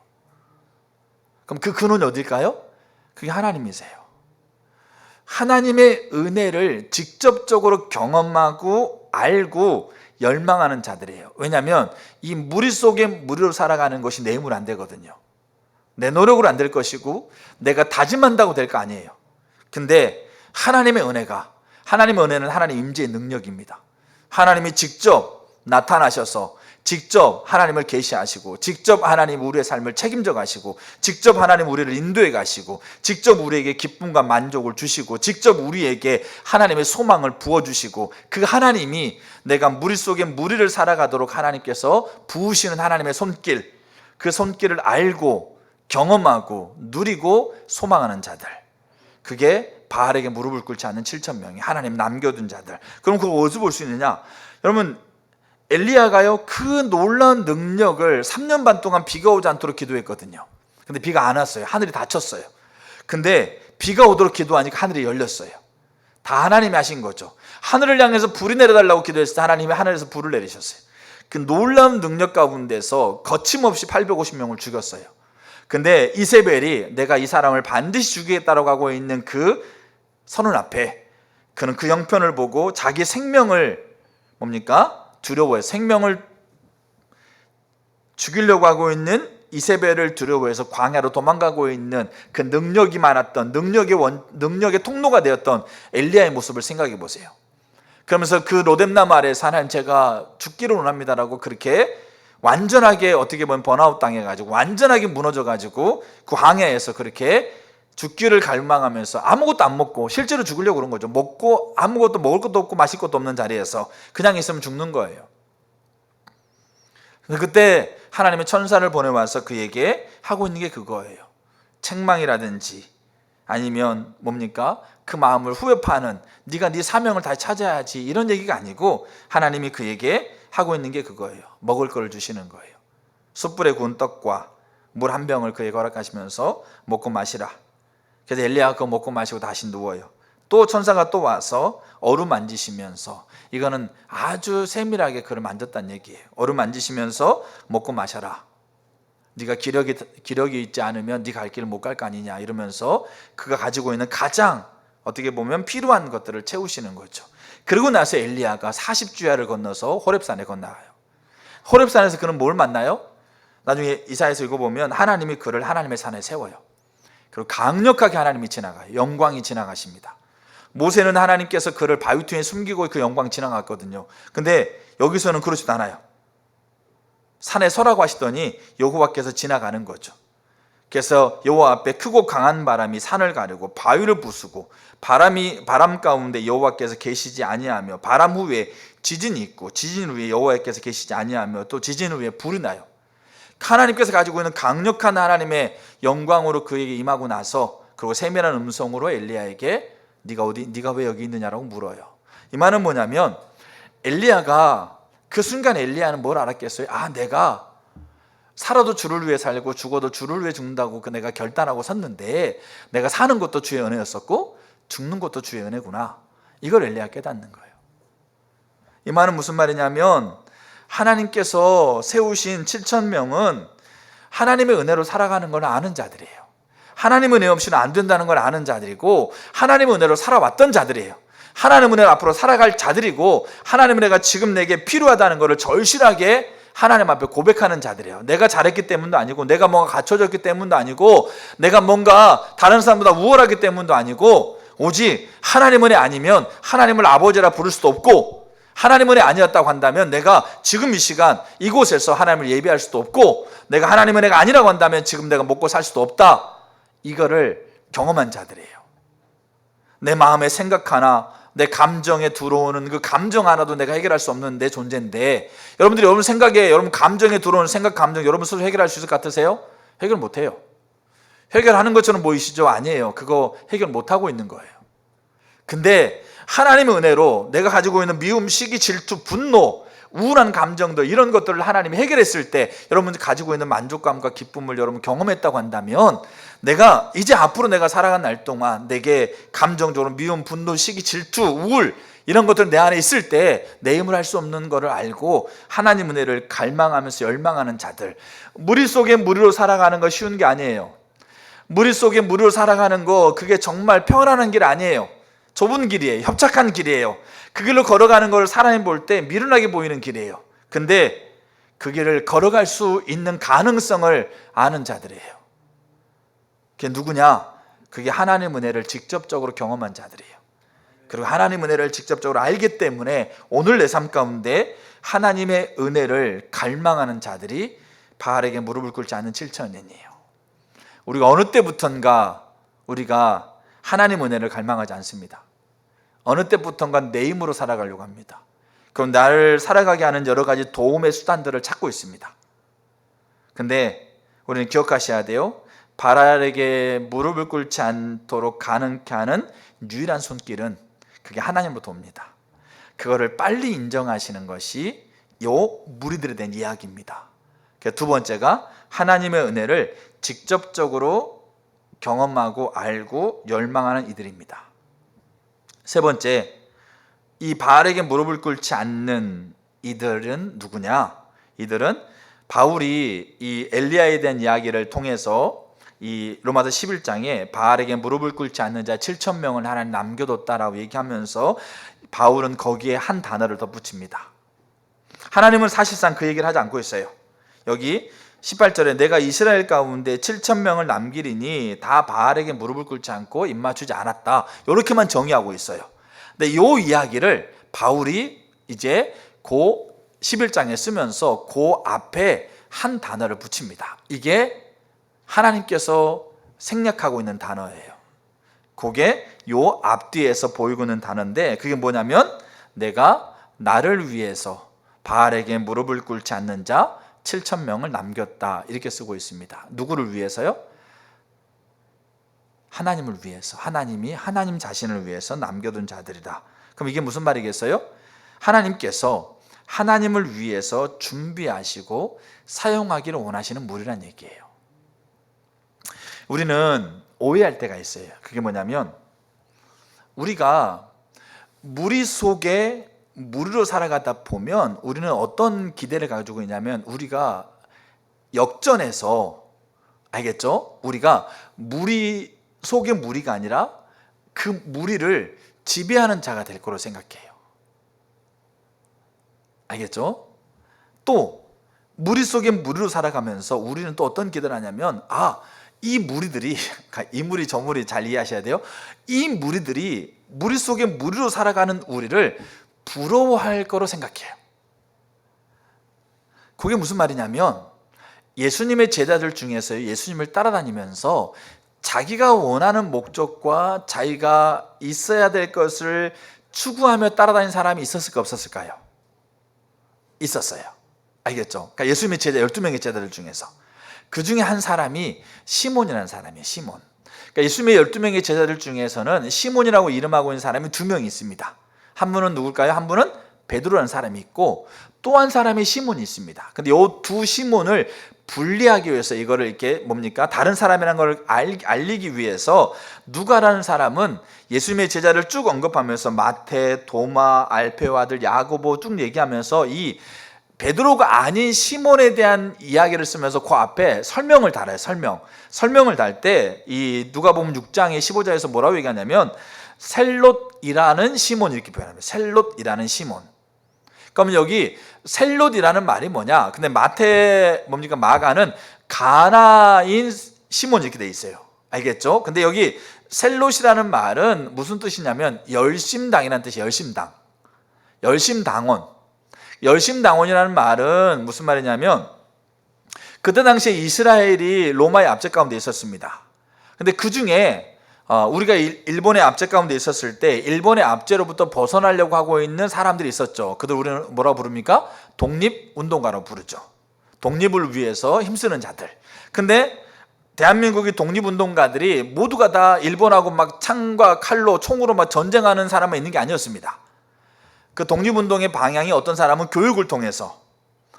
그럼 그 근원이 어딜까요? 그게 하나님이세요. 하나님의 은혜를 직접적으로 경험하고 알고 열망하는 자들이에요. 왜냐하면 이 무리 속에 무리로 살아가는 것이 내 힘으로 안 되거든요. 내 노력으로 안 될 것이고 내가 다짐한다고 될 거 아니에요. 근데 하나님의 은혜는 하나님 임재의 능력입니다. 하나님이 직접 나타나셔서 직접 하나님을 계시하시고 직접 하나님 우리의 삶을 책임져 가시고 직접 하나님 우리를 인도해 가시고 직접 우리에게 기쁨과 만족을 주시고 직접 우리에게 하나님의 소망을 부어주시고 그 하나님이 내가 무리 속에 무리를 살아가도록 하나님께서 부으시는 하나님의 손길, 그 손길을 알고 경험하고 누리고 소망하는 자들, 그게 바알에게 무릎을 꿇지 않는 7,000명이 하나님 남겨둔 자들. 그럼 그걸 어디서 볼 수 있느냐? 여러분, 엘리야가요 그 놀라운 능력을 3년 반 동안 비가 오지 않도록 기도했거든요. 근데 비가 안 왔어요. 하늘이 닫혔어요. 근데 비가 오도록 기도하니까 하늘이 열렸어요. 다 하나님이 하신 거죠. 하늘을 향해서 불이 내려달라고 기도했을 때 하나님이 하늘에서 불을 내리셨어요. 그 놀라운 능력 가운데서 거침없이 850명을 죽였어요. 근데 이세벨이 내가 이 사람을 반드시 죽이겠다라고 하고 있는 그 선언 앞에 그는 그 형편을 보고 자기 생명을 두려워해서 생명을 죽이려고 하고 있는 이세벨을 두려워해서 광야로 도망가고 있는 그 능력이 많았던 능력의 통로가 되었던 엘리야의 모습을 생각해 보세요. 그러면서 그 로뎀나무 아래에서 하나님 제가 죽기를 원합니다라고 그렇게 완전하게 어떻게 보면 번아웃 당해가지고 완전하게 무너져가지고 그 광야에서 그렇게 죽기를 갈망하면서 아무것도 안 먹고 실제로 죽으려고 그런 거죠. 먹고 아무것도 먹을 것도 없고 마실 것도 없는 자리에서 그냥 있으면 죽는 거예요. 그때 하나님의 천사를 보내와서 그에게 하고 있는 게 그거예요. 책망이라든지 아니면 그 마음을 후벼파는 네가 네 사명을 다시 찾아야지 이런 얘기가 아니고 하나님이 그에게 하고 있는 게 그거예요. 먹을 거를 주시는 거예요. 숯불에 구운 떡과 물 한 병을 그에게 허락하시면서 먹고 마시라. 그래서 엘리야가 그거 먹고 마시고 다시 누워요. 또 천사가 또 와서 얼음 만지시면서, 이거는 아주 세밀하게 그를 만졌다는 얘기예요. 얼음 만지시면서 먹고 마셔라. 네가 기력이 있지 않으면 네 갈 길을 못 갈 거 아니냐 이러면서 그가 가지고 있는 가장 어떻게 보면 필요한 것들을 채우시는 거죠. 그리고 나서 엘리야가 40주야를 건너서 호렙산에 건너가요. 호렙산에서 그는 뭘 만나요? 나중에 이사야서 읽어보면 하나님이 그를 하나님의 산에 세워요. 그리고 강력하게 하나님이 지나가요. 영광이 지나가십니다. 모세는 하나님께서 그를 바위퉁에 숨기고 그 영광 지나갔거든요. 근데 여기서는 그렇지도 않아요. 산에 서라고 하시더니 여호와께서 지나가는 거죠. 그래서 여호와 앞에 크고 강한 바람이 산을 가르고 바위를 부수고 바람 가운데 여호와께서 계시지 아니하며 바람 후에 지진이 있고 지진 후에 여호와께서 계시지 아니하며 또 지진 후에 불이 나요. 하나님께서 가지고 있는 강력한 하나님의 영광으로 그에게 임하고 나서 그리고 세밀한 음성으로 엘리야에게 네가 왜 여기 있느냐라고 물어요. 이 말은 뭐냐면 엘리야가 그 순간 엘리야는 뭘 알았겠어요? 내가 살아도 주를 위해 살고 죽어도 주를 위해 죽는다고 내가 결단하고 섰는데 내가 사는 것도 주의 은혜였었고 죽는 것도 주의 은혜구나. 이걸 엘리야가 깨닫는 거예요. 이 말은 무슨 말이냐면 하나님께서 세우신 7,000명은 하나님의 은혜로 살아가는 걸 아는 자들이에요. 하나님의 은혜 없이는 안 된다는 걸 아는 자들이고 하나님의 은혜로 살아왔던 자들이에요. 하나님의 은혜로 앞으로 살아갈 자들이고 하나님의 은혜가 지금 내게 필요하다는 것을 절실하게 하나님 앞에 고백하는 자들이에요. 내가 잘했기 때문도 아니고 내가 뭔가 갖춰졌기 때문도 아니고 내가 뭔가 다른 사람보다 우월하기 때문도 아니고 오직 하나님의 은혜 아니면 하나님을 아버지라 부를 수도 없고 하나님의 은혜 아니었다고 한다면 내가 지금 이 시간 이곳에서 하나님을 예배할 수도 없고 내가 하나님의 은혜가 아니라고 한다면 지금 내가 먹고 살 수도 없다. 이거를 경험한 자들이에요. 내 마음의 생각 하나, 내 감정에 들어오는 그 감정 하나도 내가 해결할 수 없는 내 존재인데 여러분들이 여러분 생각에 여러분 감정에 들어오는 생각, 감정 여러분 스스로 해결할 수 있을 것 같으세요? 해결 못해요. 해결하는 것처럼 보이시죠? 아니에요. 그거 해결 못하고 있는 거예요. 근데 하나님의 은혜로 내가 가지고 있는 미움, 시기, 질투, 분노, 우울한 감정들 이런 것들을 하나님이 해결했을 때 여러분이 가지고 있는 만족감과 기쁨을 여러분 경험했다고 한다면 내가 이제 앞으로 내가 살아간 날 동안 내게 감정적으로 미움, 분노, 시기, 질투, 우울 이런 것들 내 안에 있을 때 내 힘을 할 수 없는 것을 알고 하나님 은혜를 갈망하면서 열망하는 자들, 무리 속에 무리로 살아가는 거 쉬운 게 아니에요. 무리 속에 무리로 살아가는 거 그게 정말 평안한 길 아니에요. 좁은 길이에요. 협착한 길이에요. 그 길로 걸어가는 걸 사람이 볼 때 미련하게 보이는 길이에요. 근데 그 길을 걸어갈 수 있는 가능성을 아는 자들이에요. 그게 누구냐? 그게 하나님 은혜를 직접적으로 경험한 자들이에요. 그리고 하나님 은혜를 직접적으로 알기 때문에 오늘 내 삶 가운데 하나님의 은혜를 갈망하는 자들이 바알에게 무릎을 꿇지 않는 7천년이에요. 우리가 어느 때부턴가 우리가 하나님 은혜를 갈망하지 않습니다. 어느 때부턴가 내 힘으로 살아가려고 합니다. 그럼 나를 살아가게 하는 여러 가지 도움의 수단들을 찾고 있습니다. 근데 우리는 기억하셔야 돼요. 바알에게 무릎을 꿇지 않도록 가능케 하는 유일한 손길은 그게 하나님으로부터 옵니다. 그거를 빨리 인정하시는 것이 요 무리들에 대한 이야기입니다. 두 번째가 하나님의 은혜를 직접적으로 경험하고 알고 열망하는 이들입니다. 세 번째, 이 바알에게 무릎을 꿇지 않는 이들은 누구냐? 이들은 바울이 이 엘리야에 대한 이야기를 통해서 이 로마서 11장에 바알에게 무릎을 꿇지 않는 자 7,000명을 하나님 남겨뒀다라고 얘기하면서 바울은 거기에 한 단어를 덧붙입니다. 하나님은 사실상 그 얘기를 하지 않고 있어요. 여기 18절에 내가 이스라엘 가운데 7,000명을 남기리니 다 바알에게 무릎을 꿇지 않고 입맞추지 않았다. 이렇게만 정의하고 있어요. 근데 이 이야기를 바울이 이제 그 11장에 쓰면서 그 앞에 한 단어를 붙입니다. 이게 하나님께서 생략하고 있는 단어예요. 그게 요 앞뒤에서 보이고 있는 단어인데 그게 뭐냐면 내가 나를 위해서 바알에게 무릎을 꿇지 않는 자 7,000명을 남겼다 이렇게 쓰고 있습니다. 누구를 위해서요? 하나님을 위해서. 하나님이 하나님 자신을 위해서 남겨둔 자들이다. 그럼 이게 무슨 말이겠어요? 하나님께서 하나님을 위해서 준비하시고 사용하기를 원하시는 무리란 얘기예요. 우리는 오해할 때가 있어요. 그게 뭐냐면 우리가 무리 속에 무리로 살아가다 보면 우리는 어떤 기대를 가지고 있냐면 우리가 역전해서 알겠죠? 우리가 무리 속의 무리가 아니라 그 무리를 지배하는 자가 될 거로 생각해요. 알겠죠? 또 무리 속의 무리로 살아가면서 우리는 또 어떤 기대를 하냐면 이 무리들이 이 무리 저 무리 잘 이해하셔야 돼요. 이 무리들이 무리 속의 무리로 살아가는 우리를 부러워할 거로 생각해요. 그게 무슨 말이냐면 예수님의 제자들 중에서 예수님을 따라다니면서 자기가 원하는 목적과 자기가 있어야 될 것을 추구하며 따라다니는 사람이 있었을까 없었을까요? 있었어요. 알겠죠? 그러니까 예수님의 제자 12명의 제자들 중에서 그 중에 한 사람이 시몬이라는 사람이에요. 시몬. 그러니까 예수님의 12명의 제자들 중에서는 시몬이라고 이름하고 있는 사람이 2명이 있습니다. 한 분은 누굴까요? 한 분은 베드로라는 사람이 있고 또 한 사람이 시몬이 있습니다. 근데 이 두 시몬을 분리하기 위해서 이거를 이렇게 뭡니까? 다른 사람이라는 걸 알리기 위해서 누가라는 사람은 예수님의 제자를 쭉 언급하면서 마태, 도마, 알페오 아들 야고보 쭉 얘기하면서 이 베드로가 아닌 시몬에 대한 이야기를 쓰면서 그 앞에 설명을 달아요. 설명을 달 때 이 누가복음 6장의 15절에서 뭐라고 얘기하냐면 셀롯이라는 시몬 이렇게 표현합니다. 셀롯이라는 시몬. 그러면 여기 셀롯이라는 말이 뭐냐? 근데 마가는 가나인 시몬 이렇게 돼 있어요. 알겠죠? 근데 여기 셀롯이라는 말은 무슨 뜻이냐면 열심당이라는 뜻이에요. 열심당원. 열심당원이라는 말은 무슨 말이냐면 그때 당시에 이스라엘이 로마의 압제 가운데 있었습니다. 근데 그 중에 우리가 일본의 압제 가운데 있었을 때 일본의 압제로부터 벗어나려고 하고 있는 사람들이 있었죠. 그들 우리는 뭐라고 부릅니까? 독립운동가라고 부르죠. 독립을 위해서 힘쓰는 자들. 근데 대한민국의 독립운동가들이 모두가 다 일본하고 막 창과 칼로 총으로 막 전쟁하는 사람만 있는 게 아니었습니다. 그 독립운동의 방향이 어떤 사람은 교육을 통해서,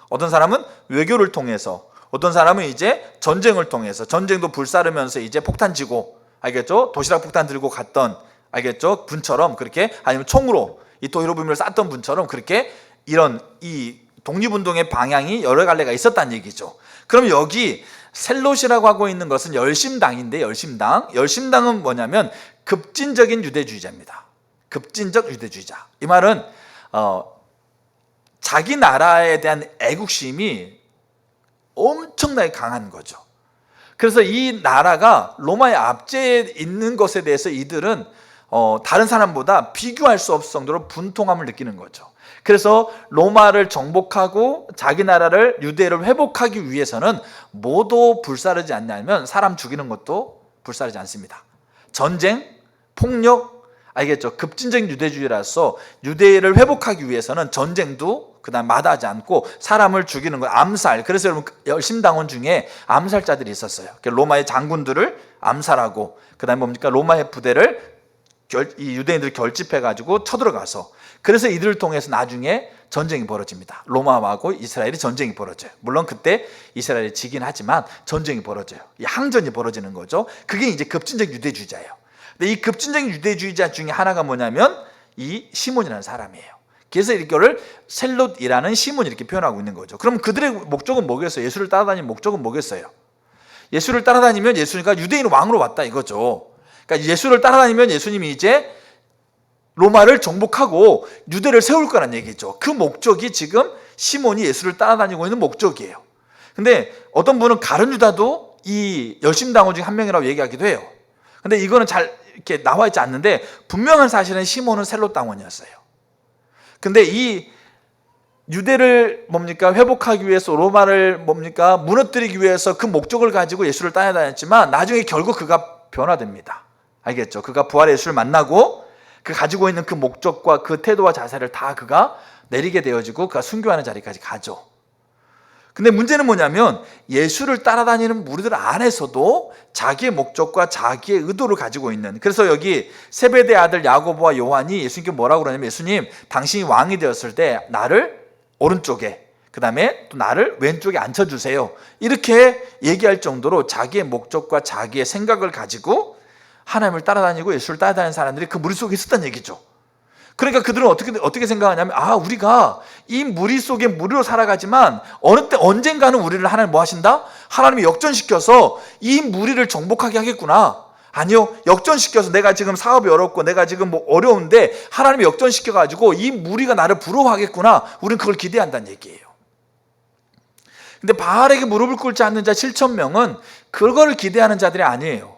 어떤 사람은 외교를 통해서, 어떤 사람은 이제 전쟁을 통해서, 전쟁도 불사르면서 이제 폭탄 지고, 알겠죠? 도시락 폭탄 들고 갔던, 알겠죠? 분처럼 그렇게, 아니면 총으로 이 히로부미를 쐈던 분처럼 그렇게 이런 이 독립운동의 방향이 여러 갈래가 있었다는 얘기죠. 그럼 여기 셀롯이라고 하고 있는 것은 열심당인데, 열심당은 뭐냐면 급진적인 유대주의자입니다. 급진적 유대주의자. 이 말은 자기 나라에 대한 애국심이 엄청나게 강한 거죠. 그래서 이 나라가 로마의 압제에 있는 것에 대해서 이들은 다른 사람보다 비교할 수 없을 정도로 분통함을 느끼는 거죠. 그래서 로마를 정복하고 자기 나라를 유대를 회복하기 위해서는 뭐도 불사르지 않냐면 사람 죽이는 것도 불사르지 않습니다. 전쟁, 폭력, 알겠죠? 급진적인 유대주의라서 유대를 회복하기 위해서는 전쟁도 그다음 마다하지 않고 사람을 죽이는 거, 암살. 그래서 여러분 열심당원 중에 암살자들이 있었어요. 로마의 장군들을 암살하고 그다음에 뭡니까? 로마의 부대를 이 유대인들이 결집해가지고 쳐들어가서, 그래서 이들을 통해서 나중에 전쟁이 벌어집니다. 로마하고 이스라엘이 전쟁이 벌어져요. 물론 그때 이스라엘이 지긴 하지만 전쟁이 벌어져요. 이 항전이 벌어지는 거죠. 그게 이제 급진적 유대주의자예요. 근데 이 급진적 유대주의자 중에 하나가 뭐냐면 이 시몬이라는 사람이에요. 그래서 이거를 셀롯이라는 시몬이 이렇게 표현하고 있는 거죠. 그럼 그들의 목적은 뭐겠어요? 예수를 따라다니는 목적은 뭐겠어요? 예수를 따라다니면 예수가 유대인 왕으로 왔다 이거죠. 그러니까 예수를 따라다니면 예수님이 이제 로마를 정복하고 유대를 세울 거란 얘기죠. 그 목적이 지금 시몬이 예수를 따라다니고 있는 목적이에요. 근데 어떤 분은 가룟 유다도 이 열심당원 중 한 명이라고 얘기하기도 해요. 근데 이거는 잘 이렇게 나와 있지 않는데 분명한 사실은 시몬은 셀롯 당원이었어요. 근데 이 유대를 뭡니까? 회복하기 위해서 로마를 뭡니까? 무너뜨리기 위해서 그 목적을 가지고 예수를 따라다녔지만 나중에 결국 그가 변화됩니다. 알겠죠? 그가 부활의 예수를 만나고 그 가지고 있는 그 목적과 그 태도와 자세를 다 그가 내리게 되어지고 그가 순교하는 자리까지 가죠. 근데 문제는 뭐냐면 예수를 따라다니는 무리들 안에서도 자기의 목적과 자기의 의도를 가지고 있는, 그래서 여기 세베대 아들 야고보와 요한이 예수님께 뭐라고 그러냐면 예수님, 당신이 왕이 되었을 때 나를 오른쪽에 그 다음에 또 나를 왼쪽에 앉혀주세요, 이렇게 얘기할 정도로 자기의 목적과 자기의 생각을 가지고 하나님을 따라다니고 예수를 따라다니는 사람들이 그 무리 속에 있었다는 얘기죠. 그러니까 그들은 어떻게 생각하냐면 우리가 이 무리 속에 무리로 살아가지만 어느 때 언젠가는 우리를 하나님 뭐 하신다? 하나님이 역전시켜서 이 무리를 정복하게 하겠구나. 아니요, 역전시켜서 내가 지금 사업이 어렵고 내가 지금 뭐 어려운데 하나님이 역전시켜가지고 이 무리가 나를 부러워하겠구나. 우리는 그걸 기대한다는 얘기예요. 근데 바알에게 무릎을 꿇지 않는 자 7,000명은 그거를 기대하는 자들이 아니에요.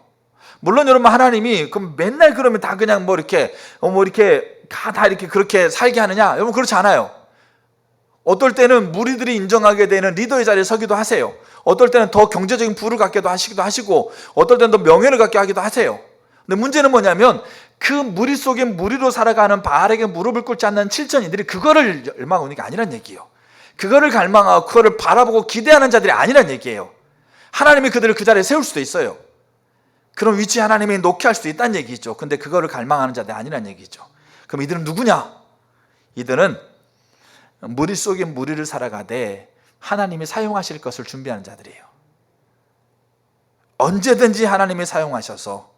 물론 여러분 하나님이 그럼 맨날 그러면 다 그냥 뭐 이렇게 다 이렇게 그렇게 살게 하느냐? 여러분 그렇지 않아요. 어떨 때는 무리들이 인정하게 되는 리더의 자리에 서기도 하세요. 어떨 때는 더 경제적인 부를 갖기도 하시고 어떨 때는 더 명예를 갖게 하기도 하세요. 근데 문제는 뭐냐면 그 무리 속에 무리로 살아가는 바알에게 무릎을 꿇지 않는 7,000인들이 그거를 열망하는 게 아니란 얘기예요. 그거를 갈망하고 그거를 바라보고 기대하는 자들이 아니란 얘기예요. 하나님이 그들을 그 자리에 세울 수도 있어요. 그런 위치에 하나님이 놓게 할 수도 있다는 얘기죠. 근데 그거를 갈망하는 자들이 아니란 얘기죠. 그럼 이들은 누구냐? 이들은 무리 속에 무리를 살아가되 하나님이 사용하실 것을 준비하는 자들이에요. 언제든지 하나님이 사용하셔서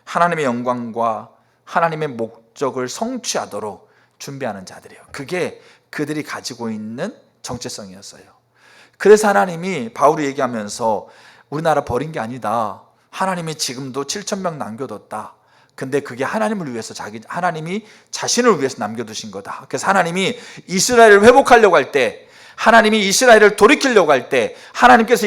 하나님의 영광과 하나님의 목적을 성취하도록 준비하는 자들이에요. 그게 그들이 가지고 있는 정체성이었어요. 그래서 하나님이 바울이 얘기하면서 우리나라 버린 게 아니다. 하나님이 지금도 7,000명 남겨뒀다. 근데 그게 하나님을 위해서 하나님이 자신을 위해서 남겨두신 거다. 그래서 하나님이 이스라엘을 회복하려고 할 때, 하나님이 이스라엘을 돌이키려고 할 때, 하나님께서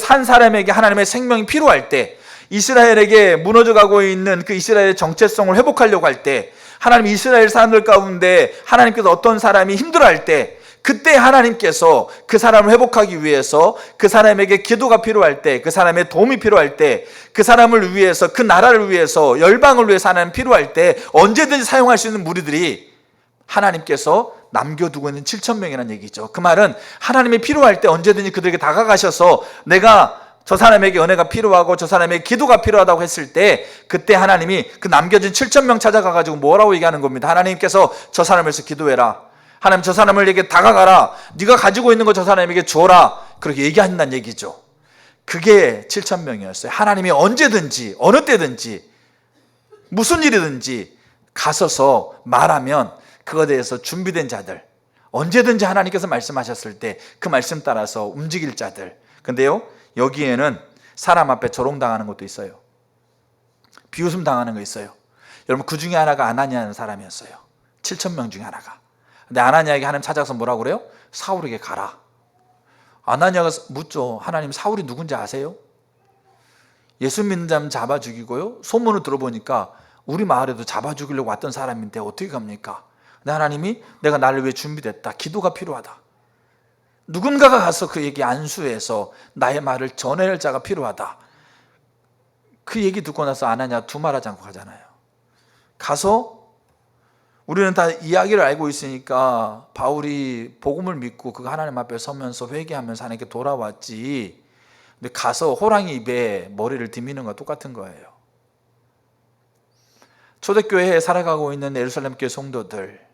한 사람에게 하나님의 생명이 필요할 때, 이스라엘에게 무너져가고 있는 그 이스라엘의 정체성을 회복하려고 할 때, 하나님 이스라엘 사람들 가운데 하나님께서 어떤 사람이 힘들어할 때, 그때 하나님께서 그 사람을 회복하기 위해서 그 사람에게 기도가 필요할 때, 그 사람의 도움이 필요할 때, 그 사람을 위해서, 그 나라를 위해서, 열방을 위해서 하나님 필요할 때 언제든지 사용할 수 있는 무리들이 하나님께서 남겨두고 있는 7,000명이라는 얘기죠. 그 말은 하나님이 필요할 때 언제든지 그들에게 다가가셔서 내가 저 사람에게 은혜가 필요하고 저 사람에게 기도가 필요하다고 했을 때 그때 하나님이 그 남겨진 7,000명 찾아가가지고 뭐라고 얘기하는 겁니다. 하나님께서 저 사람을 위해서 기도해라. 하나님 저 사람에게 다가가라. 네가 가지고 있는 거 저 사람에게 줘라. 그렇게 얘기한다는 얘기죠. 그게 7,000명이었어요. 하나님이 언제든지 어느 때든지 무슨 일이든지 가서서 말하면 그거에 대해서 준비된 자들, 언제든지 하나님께서 말씀하셨을 때 그 말씀 따라서 움직일 자들. 근데요, 여기에는 사람 앞에 조롱당하는 것도 있어요. 비웃음 당하는 거 있어요. 여러분 그 중에 하나가 아나니아라는 사람이었어요. 7,000명 중에 하나가. 근데 아나니아에게 하나님 찾아서 뭐라고 그래요? 사울에게 가라. 아나니아가 묻죠. 하나님, 사울이 누군지 아세요? 예수 믿는 사람 잡아 죽이고요, 소문을 들어보니까 우리 마을에도 잡아 죽이려고 왔던 사람인데 어떻게 갑니까? 근데 하나님이 내가 나를 위해 준비됐다, 기도가 필요하다, 누군가가 가서 그에게 안수해서 나의 말을 전해낼 자가 필요하다. 그 얘기 듣고 나서 아나니아 두말하지 않고 가잖아요. 가서 우리는 다 이야기를 알고 있으니까 바울이 복음을 믿고 그 하나님 앞에 서면서 회개하면서 하나님께 돌아왔지, 근데 가서 호랑이 입에 머리를 디미는 것과 똑같은 거예요. 초대교회에 살아가고 있는 예루살렘 교회 성도들,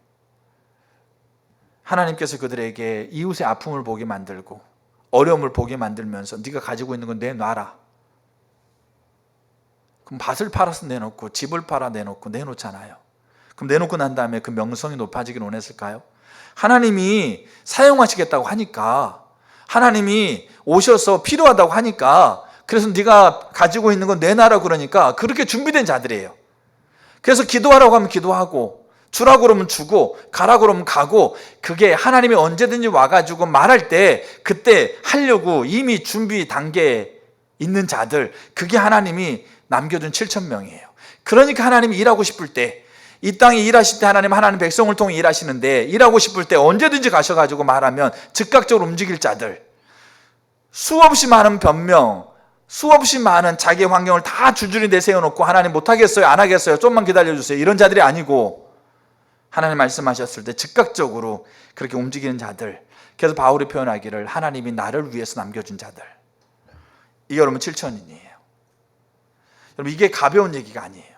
하나님께서 그들에게 이웃의 아픔을 보게 만들고 어려움을 보게 만들면서 네가 가지고 있는 건 내놔라. 그럼 밭을 팔아서 내놓고 집을 팔아 내놓고 내놓잖아요. 그럼 내놓고 난 다음에 그 명성이 높아지길 원했을까요? 하나님이 사용하시겠다고 하니까, 하나님이 오셔서 필요하다고 하니까, 그래서 네가 가지고 있는 건 내놔라 그러니까 그렇게 준비된 자들이에요. 그래서 기도하라고 하면 기도하고, 주라고 그러면 주고, 가라고 그러면 가고, 그게 하나님이 언제든지 와가지고 말할 때 그때 하려고 이미 준비 단계에 있는 자들, 그게 하나님이 남겨둔 7,000명이에요. 그러니까 하나님이 일하고 싶을 때, 이 땅에 일하실 때 하나님 백성을 통해 일하시는데, 일하고 싶을 때 언제든지 가셔가지고 말하면 즉각적으로 움직일 자들, 수없이 많은 변명, 수없이 많은 자기의 환경을 다 줄줄이 내세워놓고 하나님 못하겠어요, 안 하겠어요, 좀만 기다려주세요, 이런 자들이 아니고 하나님 말씀하셨을 때 즉각적으로 그렇게 움직이는 자들. 그래서 바울이 표현하기를 하나님이 나를 위해서 남겨준 자들, 이게 여러분 7,000인이에요. 여러분, 이게 가벼운 얘기가 아니에요.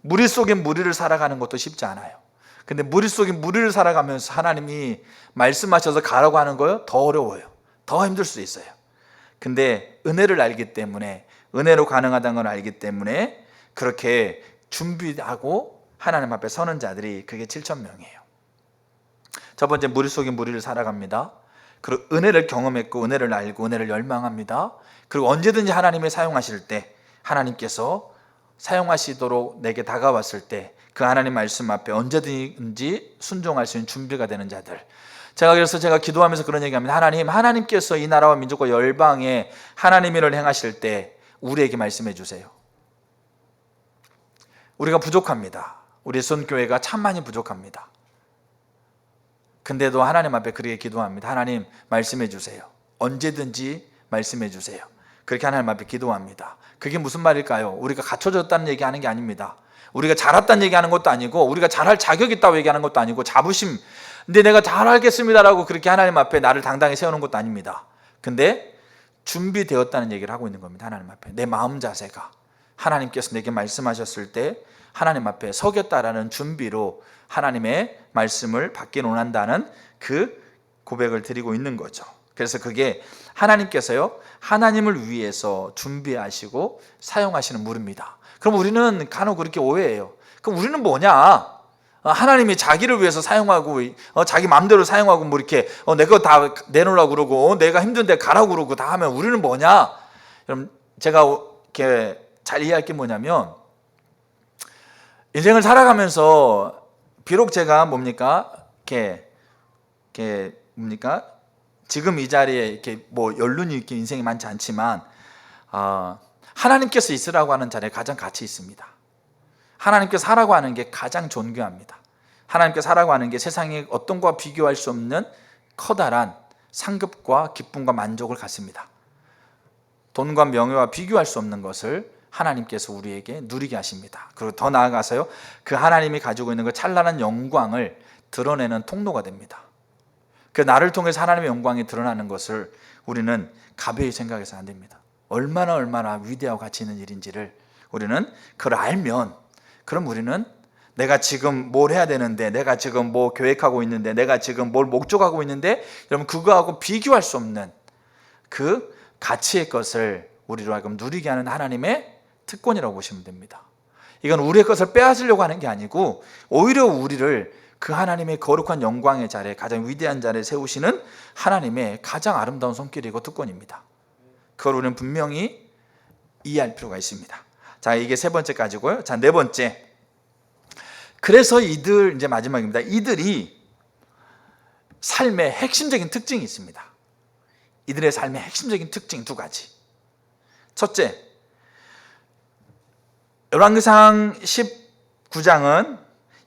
무리 속에 무리를 살아가는 것도 쉽지 않아요. 근데 무리 속에 무리를 살아가면서 하나님이 말씀하셔서 가라고 하는 거요, 더 어려워요. 더 힘들 수 있어요. 근데 은혜를 알기 때문에, 은혜로 가능하다는 걸 알기 때문에 그렇게 준비하고 하나님 앞에 서는 자들이, 그게 7,000명이에요. 첫 번째, 무리 속에 무리를 살아갑니다. 그리고 은혜를 경험했고 은혜를 알고 은혜를 열망합니다. 그리고 언제든지 하나님이 사용하실 때, 하나님께서 사용하시도록 내게 다가왔을 때 그 하나님 말씀 앞에 언제든지 순종할 수 있는 준비가 되는 자들. 그래서 제가 기도하면서 그런 얘기합니다. 하나님께서 이 나라와 민족과 열방에 하나님 일을 행하실 때 우리에게 말씀해 주세요. 우리가 부족합니다. 우리 선교회가 참 많이 부족합니다. 근데도 하나님 앞에 그렇게 기도합니다. 하나님 말씀해 주세요. 언제든지 말씀해 주세요. 그렇게 하나님 앞에 기도합니다. 그게 무슨 말일까요? 우리가 갖춰졌다는 얘기하는 게 아닙니다. 우리가 잘했다는 얘기하는 것도 아니고, 우리가 잘할 자격이 있다고 얘기하는 것도 아니고, 자부심, 근데 내가 잘하겠습니다라고 그렇게 하나님 앞에 나를 당당히 세우는 것도 아닙니다. 근데 준비되었다는 얘기를 하고 있는 겁니다. 하나님 앞에 내 마음 자세가, 하나님께서 내게 말씀하셨을 때 하나님 앞에 서겠다라는 준비로 하나님의 말씀을 받기를 원한다는 그 고백을 드리고 있는 거죠. 그래서 그게 하나님께서요, 하나님을 위해서 준비하시고 사용하시는 물입니다. 그럼 우리는 간혹 그렇게 오해해요. 그럼 우리는 뭐냐? 하나님이 자기를 위해서 사용하고, 자기 마음대로 사용하고, 뭐 이렇게 내가 다 내놓으라고 그러고, 내가 힘든데 가라고 그러고 다 하면 우리는 뭐냐? 여러분, 제가 이렇게 잘 이해할 게 뭐냐면, 인생을 살아가면서 비록 제가 지금 이 자리에 이렇게 뭐 연륜이 이렇게 인생이 많지 않지만, 하나님께서 있으라고 하는 자리에 가장 가치 있습니다. 하나님께서 하라고 하는 게 가장 존귀합니다. 하나님께서 하라고 하는 게 세상에 어떤 것과 비교할 수 없는 커다란 상급과 기쁨과 만족을 갖습니다. 돈과 명예와 비교할 수 없는 것을 하나님께서 우리에게 누리게 하십니다. 그리고 더 나아가서요, 그 하나님이 가지고 있는 그 찬란한 영광을 드러내는 통로가 됩니다. 그 나를 통해서 하나님의 영광이 드러나는 것을 우리는 가벼이 생각해서는 안 됩니다. 얼마나 위대하고 가치 있는 일인지를 우리는 그걸 알면, 그럼 우리는 내가 지금 뭘 해야 되는데, 내가 지금 뭐 계획하고 있는데, 내가 지금 뭘 목적하고 있는데, 여러분 그거하고 비교할 수 없는 그 가치의 것을 우리로 하여금 누리게 하는 하나님의 특권이라고 보시면 됩니다. 이건 우리의 것을 빼앗으려고 하는 게 아니고, 오히려 우리를 그 하나님의 거룩한 영광의 자리에, 가장 위대한 자리에 세우시는 하나님의 가장 아름다운 손길이고 특권입니다. 그걸 우리는 분명히 이해할 필요가 있습니다. 자, 이게 세 번째까지고요. 자, 네 번째. 그래서 이제 마지막입니다. 이들이 삶의 핵심적인 특징이 있습니다. 이들의 삶의 핵심적인 특징 두 가지. 첫째, 열왕기상 19장은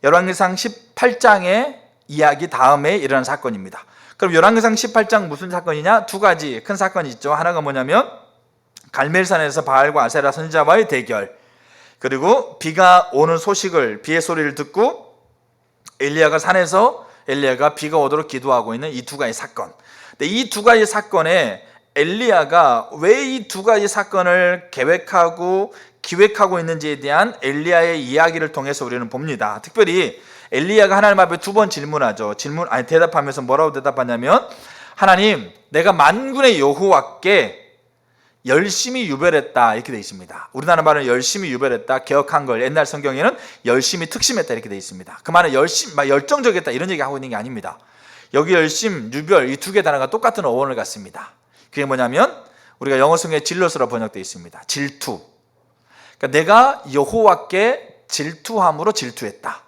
열왕기상 18장의 이야기 다음에 일어난 사건입니다. 그럼 열왕기상 18장 무슨 사건이냐? 두 가지 큰 사건이 있죠. 하나가 뭐냐면 갈멜산에서 바알과 아세라 선지자와의 대결, 그리고 비가 오는 소식을, 비의 소리를 듣고 엘리야가 산에서 엘리야가 비가 오도록 기도하고 있는 이 두 가지 사건. 근데 이 두 가지 사건에 엘리야가 왜 이 두 가지 사건을 계획하고 기획하고 있는지에 대한 엘리야의 이야기를 통해서 우리는 봅니다. 특별히 엘리야가 하나님 앞에 두 번 질문하죠. 대답하면서 뭐라고 대답하냐면, 하나님, 내가 만군의 여호와께 열심히 유별했다, 이렇게 되어 있습니다. 우리나라 말은 열심히 유별했다, 개혁한 걸, 옛날 성경에는 열심히 특심했다, 이렇게 되어 있습니다. 그 말은 열정적이었다, 이런 얘기 하고 있는 게 아닙니다. 여기 열심, 유별, 이 두 개 단어가 똑같은 어원을 갖습니다. 그게 뭐냐면 우리가 영어 성경에 질러스로 번역되어 있습니다. 질투. 그러니까 내가 여호와께 질투함으로 질투했다,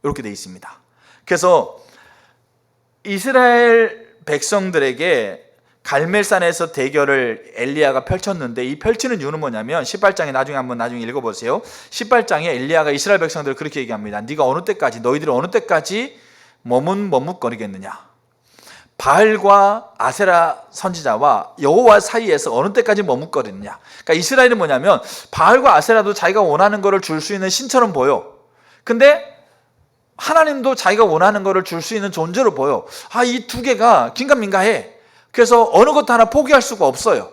이렇게 되어 있습니다. 그래서 이스라엘 백성들에게 갈멜산에서 대결을 엘리야가 펼쳤는데, 이 펼치는 이유는 뭐냐면 18장에 나중에 읽어보세요. 18장에 엘리야가 이스라엘 백성들을 그렇게 얘기합니다. 네가 어느 때까지, 너희들이 어느 때까지 머뭇거리겠느냐? 바알과 아세라 선지자와 여호와 사이에서 어느 때까지 머뭇거리느냐? 그러니까 이스라엘은 뭐냐면 바알과 아세라도 자기가 원하는 것을 줄 수 있는 신처럼 보여. 근데 하나님도 자기가 원하는 것을 줄 수 있는 존재로 보여. 이 두 개가 긴가민가해. 그래서 어느 것도 하나 포기할 수가 없어요.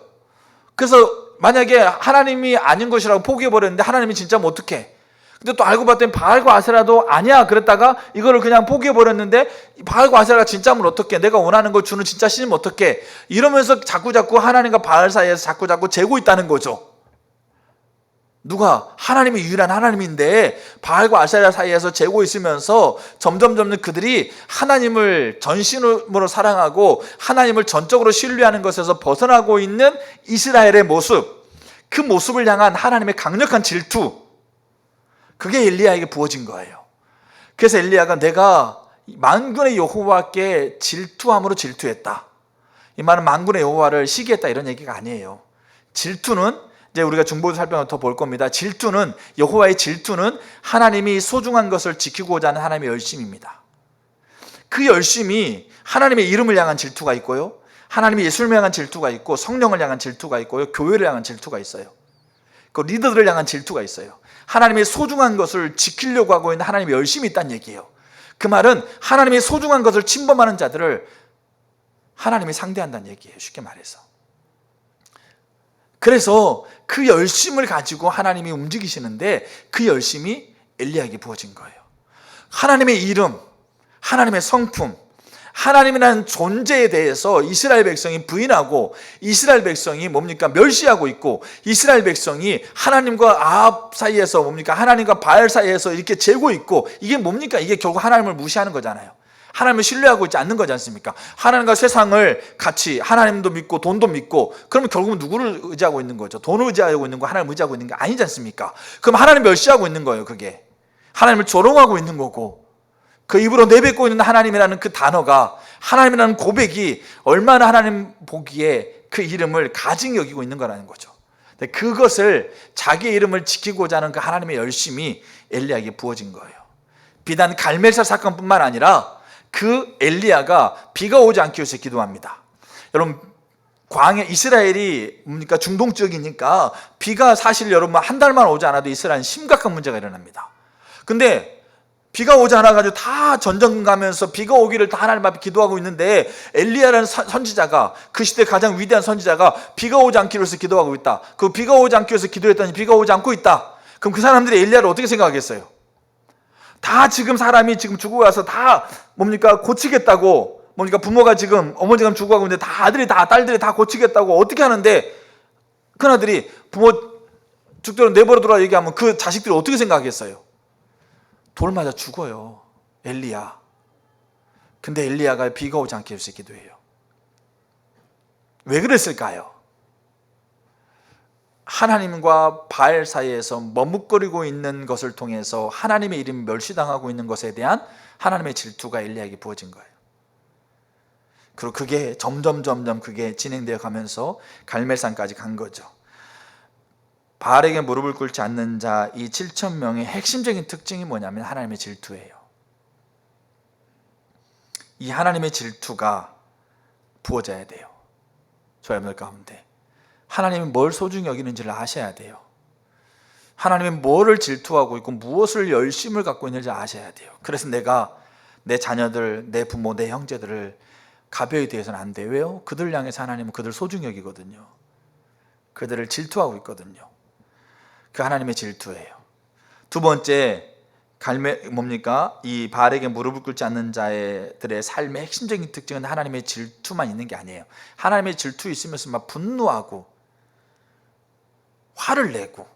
그래서 만약에 하나님이 아닌 것이라고 포기해버렸는데 하나님이 진짜면 어떡해? 근데 또 알고 봤더니 바알과 아세라도 아니야 그랬다가 이거를 그냥 포기해버렸는데, 바알과 아세라가 진짜면 어떡해? 내가 원하는 걸 주는 진짜 신이면 어떡해? 이러면서 자꾸 하나님과 바알 사이에서 자꾸 재고 있다는 거죠. 누가? 하나님이 유일한 하나님인데 바알과 아세라 사이에서 재고 있으면서 점점 그들이 하나님을 전심으로 사랑하고 하나님을 전적으로 신뢰하는 것에서 벗어나고 있는 이스라엘의 모습, 그 모습을 향한 하나님의 강력한 질투, 그게 엘리야에게 부어진 거예요. 그래서 엘리야가 내가 만군의 여호와께 질투함으로 질투했다. 이 말은 만군의 여호와를 시기했다, 이런 얘기가 아니에요. 질투는, 이제 우리가 중보도 살펴보면 더 볼 겁니다. 질투는, 여호와의 질투는 하나님이 소중한 것을 지키고자 하는 하나님의 열심입니다. 그 열심이 하나님의 이름을 향한 질투가 있고요, 하나님의 예수님을 향한 질투가 있고, 성령을 향한 질투가 있고요, 교회를 향한 질투가 있어요. 그 리더들을 향한 질투가 있어요. 하나님의 소중한 것을 지키려고 하고 있는 하나님의 열심이 있다는 얘기예요. 그 말은 하나님의 소중한 것을 침범하는 자들을 하나님이 상대한다는 얘기예요, 쉽게 말해서. 그래서 그 열심을 가지고 하나님이 움직이시는데, 그 열심이 엘리야에게 부어진 거예요. 하나님의 이름, 하나님의 성품, 하나님이라는 존재에 대해서 이스라엘 백성이 부인하고, 이스라엘 백성이 멸시하고 있고, 이스라엘 백성이 하나님과 아합 사이에서 하나님과 바알 사이에서 이렇게 재고 있고, 이게 이게 결국 하나님을 무시하는 거잖아요. 하나님을 신뢰하고 있지 않는 거지 않습니까? 하나님과 세상을 같이, 하나님도 믿고 돈도 믿고, 그러면 결국은 누구를 의지하고 있는 거죠? 돈을 의지하고 있는 거, 하나님을 의지하고 있는 게 아니지 않습니까? 그럼 하나님 멸시하고 있는 거예요. 그게 하나님을 조롱하고 있는 거고, 그 입으로 내뱉고 있는 하나님이라는 그 단어가, 하나님이라는 고백이 얼마나 하나님 보기에 그 이름을 가증히 여기고 있는 거라는 거죠. 그것을, 자기의 이름을 지키고자 하는 그 하나님의 열심이 엘리야에게 부어진 거예요. 비단 갈멜산 사건뿐만 아니라 그 엘리야가 비가 오지 않기 위해서 기도합니다. 여러분, 광야, 이스라엘이 중동 지역이니까 비가 사실 여러분 한 달만 오지 않아도 이스라엘은 심각한 문제가 일어납니다. 근데 비가 오지 않아가지고 다 전쟁 가면서 비가 오기를 다 하나님 앞에 기도하고 있는데, 엘리야라는 선지자가, 그 시대 가장 위대한 선지자가 비가 오지 않기 위해서 기도하고 있다. 그 비가 오지 않기 위해서 기도했더니 비가 오지 않고 있다. 그럼 그 사람들이 엘리야를 어떻게 생각하겠어요? 다 지금 사람이 지금 죽어가서 다 고치겠다고, 부모가 지금, 어머니가 죽어가고 있는데 다 아들이 다 딸들이 다 고치겠다고 어떻게 하는데, 큰아들이 부모 죽도록 내버려 두라 얘기하면 그 자식들이 어떻게 생각하겠어요? 돌 맞아 죽어요, 엘리야. 근데 엘리야가 비가 오지 않게 해서 기도해요. 왜 그랬을까요? 하나님과 바알 사이에서 머뭇거리고 있는 것을 통해서 하나님의 이름이 멸시당하고 있는 것에 대한 하나님의 질투가 엘리야에게 부어진 거예요. 그리고 그게 점점 그게 진행되어 가면서 갈멜산까지 간 거죠. 바알에게 무릎을 꿇지 않는 자 이 7,000명의 핵심적인 특징이 뭐냐면 하나님의 질투예요. 이 하나님의 질투가 부어져야 돼요. 저희 여러분들 가운데 하나님이 뭘 소중히 여기는지를 아셔야 돼요. 하나님이 뭐를 질투하고 있고 무엇을 열심을 갖고 있는지 아셔야 돼요. 그래서 내가 내 자녀들, 내 부모, 내 형제들을 가벼이 대해서는 안 돼요. 왜요? 그들 향해서 하나님은 그들 소중히 여기거든요. 그들을 질투하고 있거든요. 그 하나님의 질투예요. 두 번째, 뭡니까? 이 바알에게 무릎을 꿇지 않는 자들의 삶의 핵심적인 특징은 하나님의 질투만 있는 게 아니에요. 하나님의 질투 있으면서 막 분노하고 화를 내고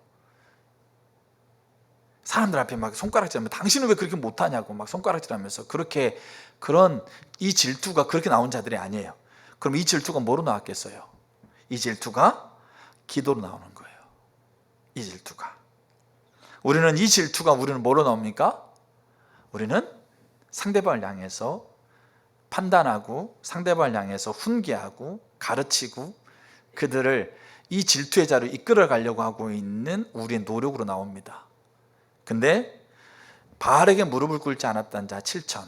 사람들 앞에 막 손가락질하면 당신은 왜 그렇게 못하냐고 막 손가락질하면서 그렇게 그런 이 질투가 그렇게 나온 자들이 아니에요. 그럼 이 질투가 뭐로 나왔겠어요? 이 질투가 기도로 나오는 거예요. 이 질투가. 우리는 이 질투가 우리는 뭐로 나옵니까? 우리는 상대방을 향해서 판단하고 상대방을 향해서 훈계하고 가르치고 그들을 이 질투의 자로 이끌어 가려고 하고 있는 우리의 노력으로 나옵니다. 근데 바알에게 무릎을 꿇지 않았던 자 7천.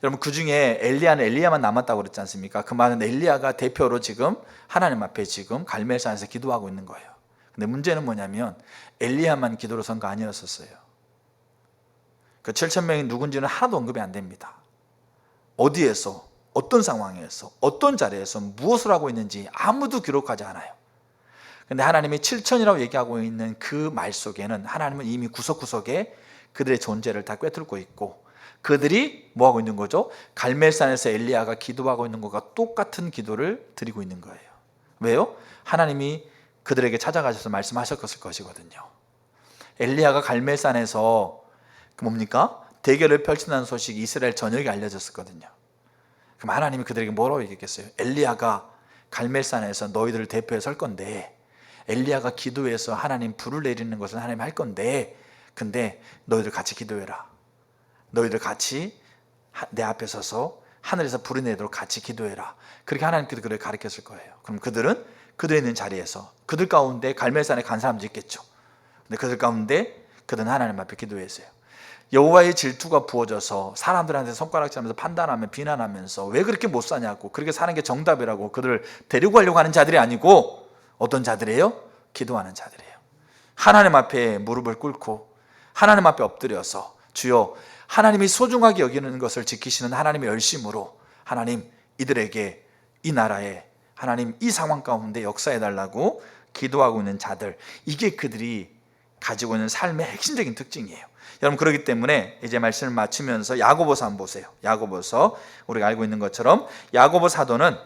여러분 그 중에 엘리야만 남았다고 그랬지 않습니까? 그 말은 엘리야가 대표로 지금 하나님 앞에 지금 갈멜산에서 기도하고 있는 거예요. 근데 문제는 뭐냐면 엘리야만 기도로 선 거 아니었었어요. 그 7,000명이 누군지는 하나도 언급이 안 됩니다. 어디에서 어떤 상황에서 어떤 자리에서 무엇을 하고 있는지 아무도 기록하지 않아요. 근데 하나님이 7천이라고 얘기하고 있는 그 말 속에는 하나님은 이미 구석구석에 그들의 존재를 다 꿰뚫고 있고 그들이 뭐하고 있는 거죠? 갈멜산에서 엘리야가 기도하고 있는 것과 똑같은 기도를 드리고 있는 거예요. 왜요? 하나님이 그들에게 찾아가셔서 말씀하셨을 것이거든요. 엘리야가 갈멜산에서 뭡니까? 대결을 펼친다는 소식이 이스라엘 전역에 알려졌었거든요. 그럼 하나님이 그들에게 뭐라고 얘기했겠어요? 엘리야가 갈멜산에서 너희들을 대표해 설 건데 엘리야가 기도해서 하나님 불을 내리는 것은 하나님 할 건데 근데 너희들 같이 기도해라. 너희들 같이 내 앞에 서서 하늘에서 불이 내도록 같이 기도해라. 그렇게 하나님께서 그들을 가르쳤을 거예요. 그럼 그들은 그들 있는 자리에서 그들 가운데 갈멜산에 간 사람도 있겠죠. 근데 그들 가운데 그들은 하나님 앞에 기도했어요. 여호와의 질투가 부어져서 사람들한테 손가락질하면서 판단하며 비난하면서 왜 그렇게 못 사냐고 그렇게 사는 게 정답이라고 그들을 데리고 가려고 하는 자들이 아니고 어떤 자들이에요? 기도하는 자들이에요. 하나님 앞에 무릎을 꿇고 하나님 앞에 엎드려서 주여 하나님이 소중하게 여기는 것을 지키시는 하나님의 열심으로 하나님 이들에게 이 나라에 하나님 이 상황 가운데 역사해달라고 기도하고 있는 자들, 이게 그들이 가지고 있는 삶의 핵심적인 특징이에요. 여러분 그렇기 때문에 이제 말씀을 마치면서 야고보서 한번 보세요. 야고보서 우리가 알고 있는 것처럼 야고보 사도는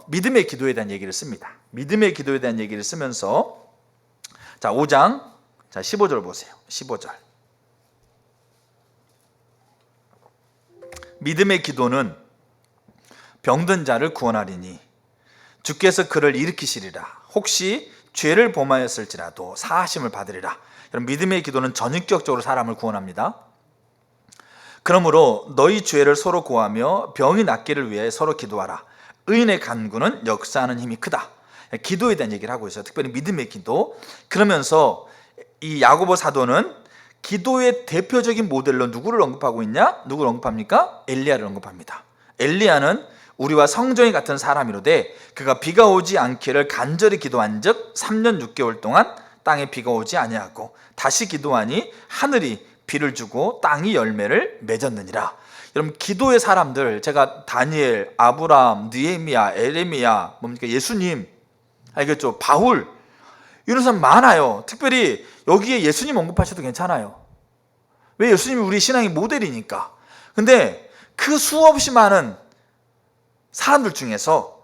믿음의 기도에 대한 얘기를 씁니다. 믿음의 기도에 대한 얘기를 쓰면서 자 5장 자 15절 보세요. 15절 믿음의 기도는 병든 자를 구원하리니 주께서 그를 일으키시리라. 혹시 죄를 범하였을지라도 사하심을 받으리라. 여러분 믿음의 기도는 전인격적으로 사람을 구원합니다. 그러므로 너희 죄를 서로 고하며 병이 낫기를 위해 서로 기도하라. 의인의 간구는 역사하는 힘이 크다. 기도에 대한 얘기를 하고 있어요. 특별히 믿음의 기도. 그러면서 이 야고보 사도는 기도의 대표적인 모델로 누구를 언급하고 있냐? 누구를 언급합니까? 엘리야를 언급합니다. 엘리야는 우리와 성정이 같은 사람이로되 그가 비가 오지 않기를 간절히 기도한즉 3년 6개월 동안 땅에 비가 오지 아니하고 다시 기도하니 하늘이 비를 주고 땅이 열매를 맺었느니라. 여러분 기도의 사람들, 제가 다니엘, 아브라함, 느헤미야, 에레미야, 뭡니까 예수님, 알겠죠? 바울, 이런 사람 많아요. 특별히 여기에 예수님 언급하셔도 괜찮아요. 왜? 예수님이 우리 신앙의 모델이니까. 근데 그 수없이 많은 사람들 중에서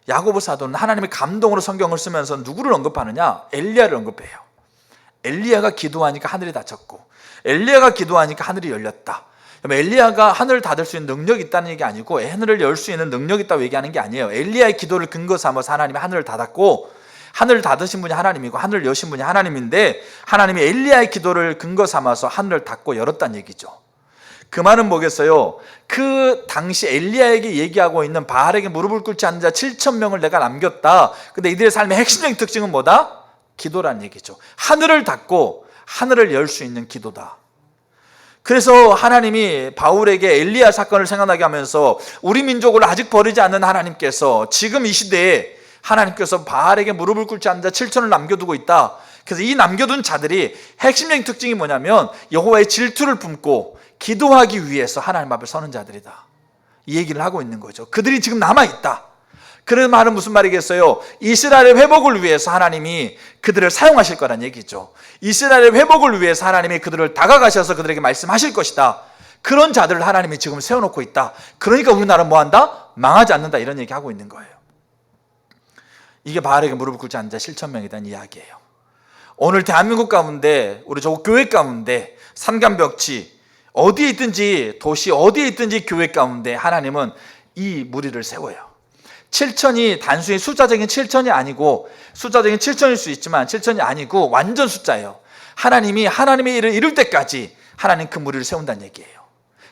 야고보 사도는 하나님의 감동으로 성경을 쓰면서 누구를 언급하느냐? 엘리야를 언급해요. 엘리야가 기도하니까 하늘이 닫혔고 엘리야가 기도하니까 하늘이 열렸다. 엘리야가 하늘을 닫을 수 있는 능력이 있다는 얘기 아니고 하늘을 열 수 있는 능력이 있다고 얘기하는 게 아니에요. 엘리야의 기도를 근거 삼아서 하나님이 하늘을 닫았고 하늘을 닫으신 분이 하나님이고 하늘을 여신 분이 하나님인데 하나님이 엘리야의 기도를 근거 삼아서 하늘을 닫고 열었다는 얘기죠. 그 말은 뭐겠어요? 그 당시 엘리야에게 얘기하고 있는 바알에게 무릎을 꿇지 않는 자 7,000명을 내가 남겼다. 근데 이들의 삶의 핵심적인 특징은 뭐다? 기도란 얘기죠. 하늘을 닫고 하늘을 열 수 있는 기도다. 그래서 하나님이 바울에게 엘리야 사건을 생각나게 하면서 우리 민족을 아직 버리지 않는 하나님께서 지금 이 시대에 하나님께서 바알에게 무릎을 꿇지 않는 자 7천을 남겨두고 있다. 그래서 이 남겨둔 자들이 핵심적인 특징이 뭐냐면 여호와의 질투를 품고 기도하기 위해서 하나님 앞에 서는 자들이다. 이 얘기를 하고 있는 거죠. 그들이 지금 남아있다. 그런 말은 무슨 말이겠어요? 이스라엘의 회복을 위해서 하나님이 그들을 사용하실 거란 얘기죠. 이스라엘의 회복을 위해서 하나님이 그들을 다가가셔서 그들에게 말씀하실 것이다. 그런 자들을 하나님이 지금 세워놓고 있다. 그러니까 우리나라는 뭐한다? 망하지 않는다. 이런 얘기하고 있는 거예요. 이게 바알에게 무릎을 꿇지 않는 자 7,000명이라는 이야기예요. 오늘 대한민국 가운데 우리 저 교회 가운데 산간벽지 어디에 있든지 도시 어디에 있든지 교회 가운데 하나님은 이 무리를 세워요. 7천이 단순히 숫자적인 7천이 아니고 숫자적인 7천일 수 있지만 7천이 아니고 완전 숫자예요. 하나님이 하나님의 일을 이룰 때까지 하나님 그 무리를 세운다는 얘기예요.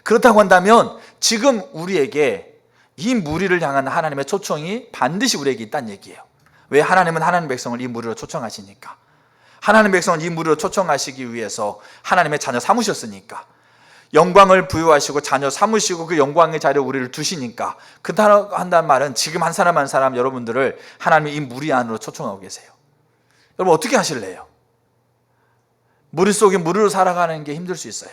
그렇다고 한다면 지금 우리에게 이 무리를 향한 하나님의 초청이 반드시 우리에게 있다는 얘기예요. 왜? 하나님은 하나님 백성을 이 무리로 초청하시니까. 하나님 백성을 이 무리로 초청하시기 위해서 하나님의 자녀 삼으셨으니까. 영광을 부여하시고 자녀 삼으시고 그 영광의 자리에 우리를 두시니까. 그렇다고 한다는 말은 지금 한 사람 한 사람 여러분들을 하나님이 이 무리 안으로 초청하고 계세요. 여러분 어떻게 하실래요? 무리 속에 무리로 살아가는 게 힘들 수 있어요.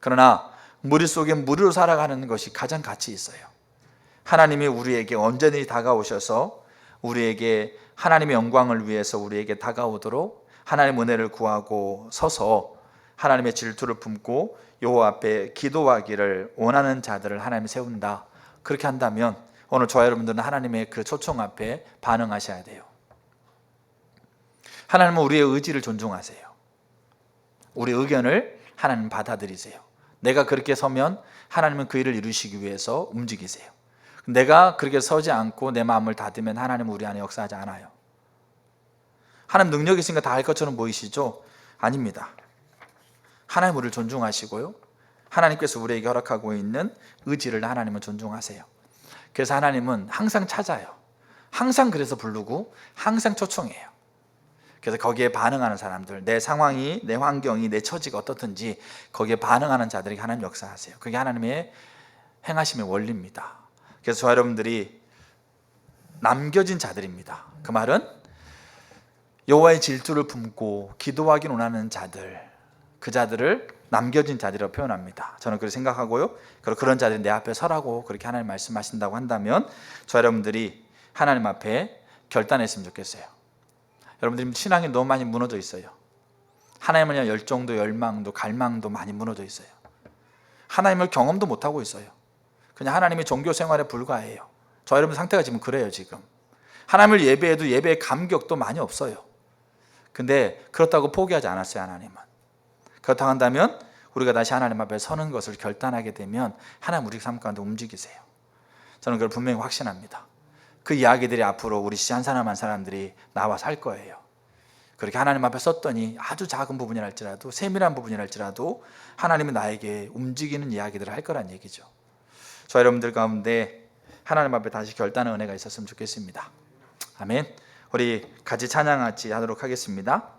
그러나 무리 속에 무리로 살아가는 것이 가장 가치 있어요. 하나님이 우리에게 언제든지 다가오셔서 우리에게 하나님의 영광을 위해서 우리에게 다가오도록 하나님의 은혜를 구하고 서서 하나님의 질투를 품고 여호와 앞에 기도하기를 원하는 자들을 하나님이 세운다. 그렇게 한다면 오늘 저와 여러분들은 하나님의 그 초청 앞에 반응하셔야 돼요. 하나님은 우리의 의지를 존중하세요. 우리 의견을 하나님 받아들이세요. 내가 그렇게 서면 하나님은 그 일을 이루시기 위해서 움직이세요. 내가 그렇게 서지 않고 내 마음을 닫으면 하나님은 우리 안에 역사하지 않아요. 하나님 능력이 있으니까 다 할 것처럼 보이시죠? 아닙니다. 하나님 우리를 존중하시고요. 하나님께서 우리에게 허락하고 있는 의지를 하나님은 존중하세요. 그래서 하나님은 항상 찾아요. 항상 그래서 부르고 항상 초청해요. 그래서 거기에 반응하는 사람들, 내 상황이, 내 환경이, 내 처지가 어떻든지 거기에 반응하는 자들에게 하나님 역사하세요. 그게 하나님의 행하심의 원리입니다. 그래서 저 여러분들이 남겨진 자들입니다. 그 말은 여호와의 질투를 품고 기도하기 원하는 자들, 그 자들을 남겨진 자들이라고 표현합니다. 저는 그렇게 생각하고요. 그리고 그런 자들이 내 앞에 서라고 그렇게 하나님 말씀하신다고 한다면 저 여러분들이 하나님 앞에 결단했으면 좋겠어요. 여러분들이 신앙이 너무 많이 무너져 있어요. 하나님을 향한 열정도 열망도 갈망도 많이 무너져 있어요. 하나님을 경험도 못하고 있어요. 그냥 하나님의 종교 생활에 불과해요. 저 여러분 상태가 지금 그래요. 지금 하나님을 예배해도 예배의 감격도 많이 없어요. 근데 그렇다고 포기하지 않았어요. 하나님은. 그렇다고 한다면 우리가 다시 하나님 앞에 서는 것을 결단하게 되면 하나님 우리 삶 가운데 움직이세요. 저는 그걸 분명히 확신합니다. 그 이야기들이 앞으로 우리 한 사람 한 사람들이 나와 살 거예요. 그렇게 하나님 앞에 섰더니 아주 작은 부분이랄지라도 세밀한 부분이랄지라도 하나님은 나에게 움직이는 이야기들을 할 거란 얘기죠. 저 여러분들 가운데 하나님 앞에 다시 결단의 은혜가 있었으면 좋겠습니다. 아멘. 우리 같이 찬양같이 하도록 하겠습니다.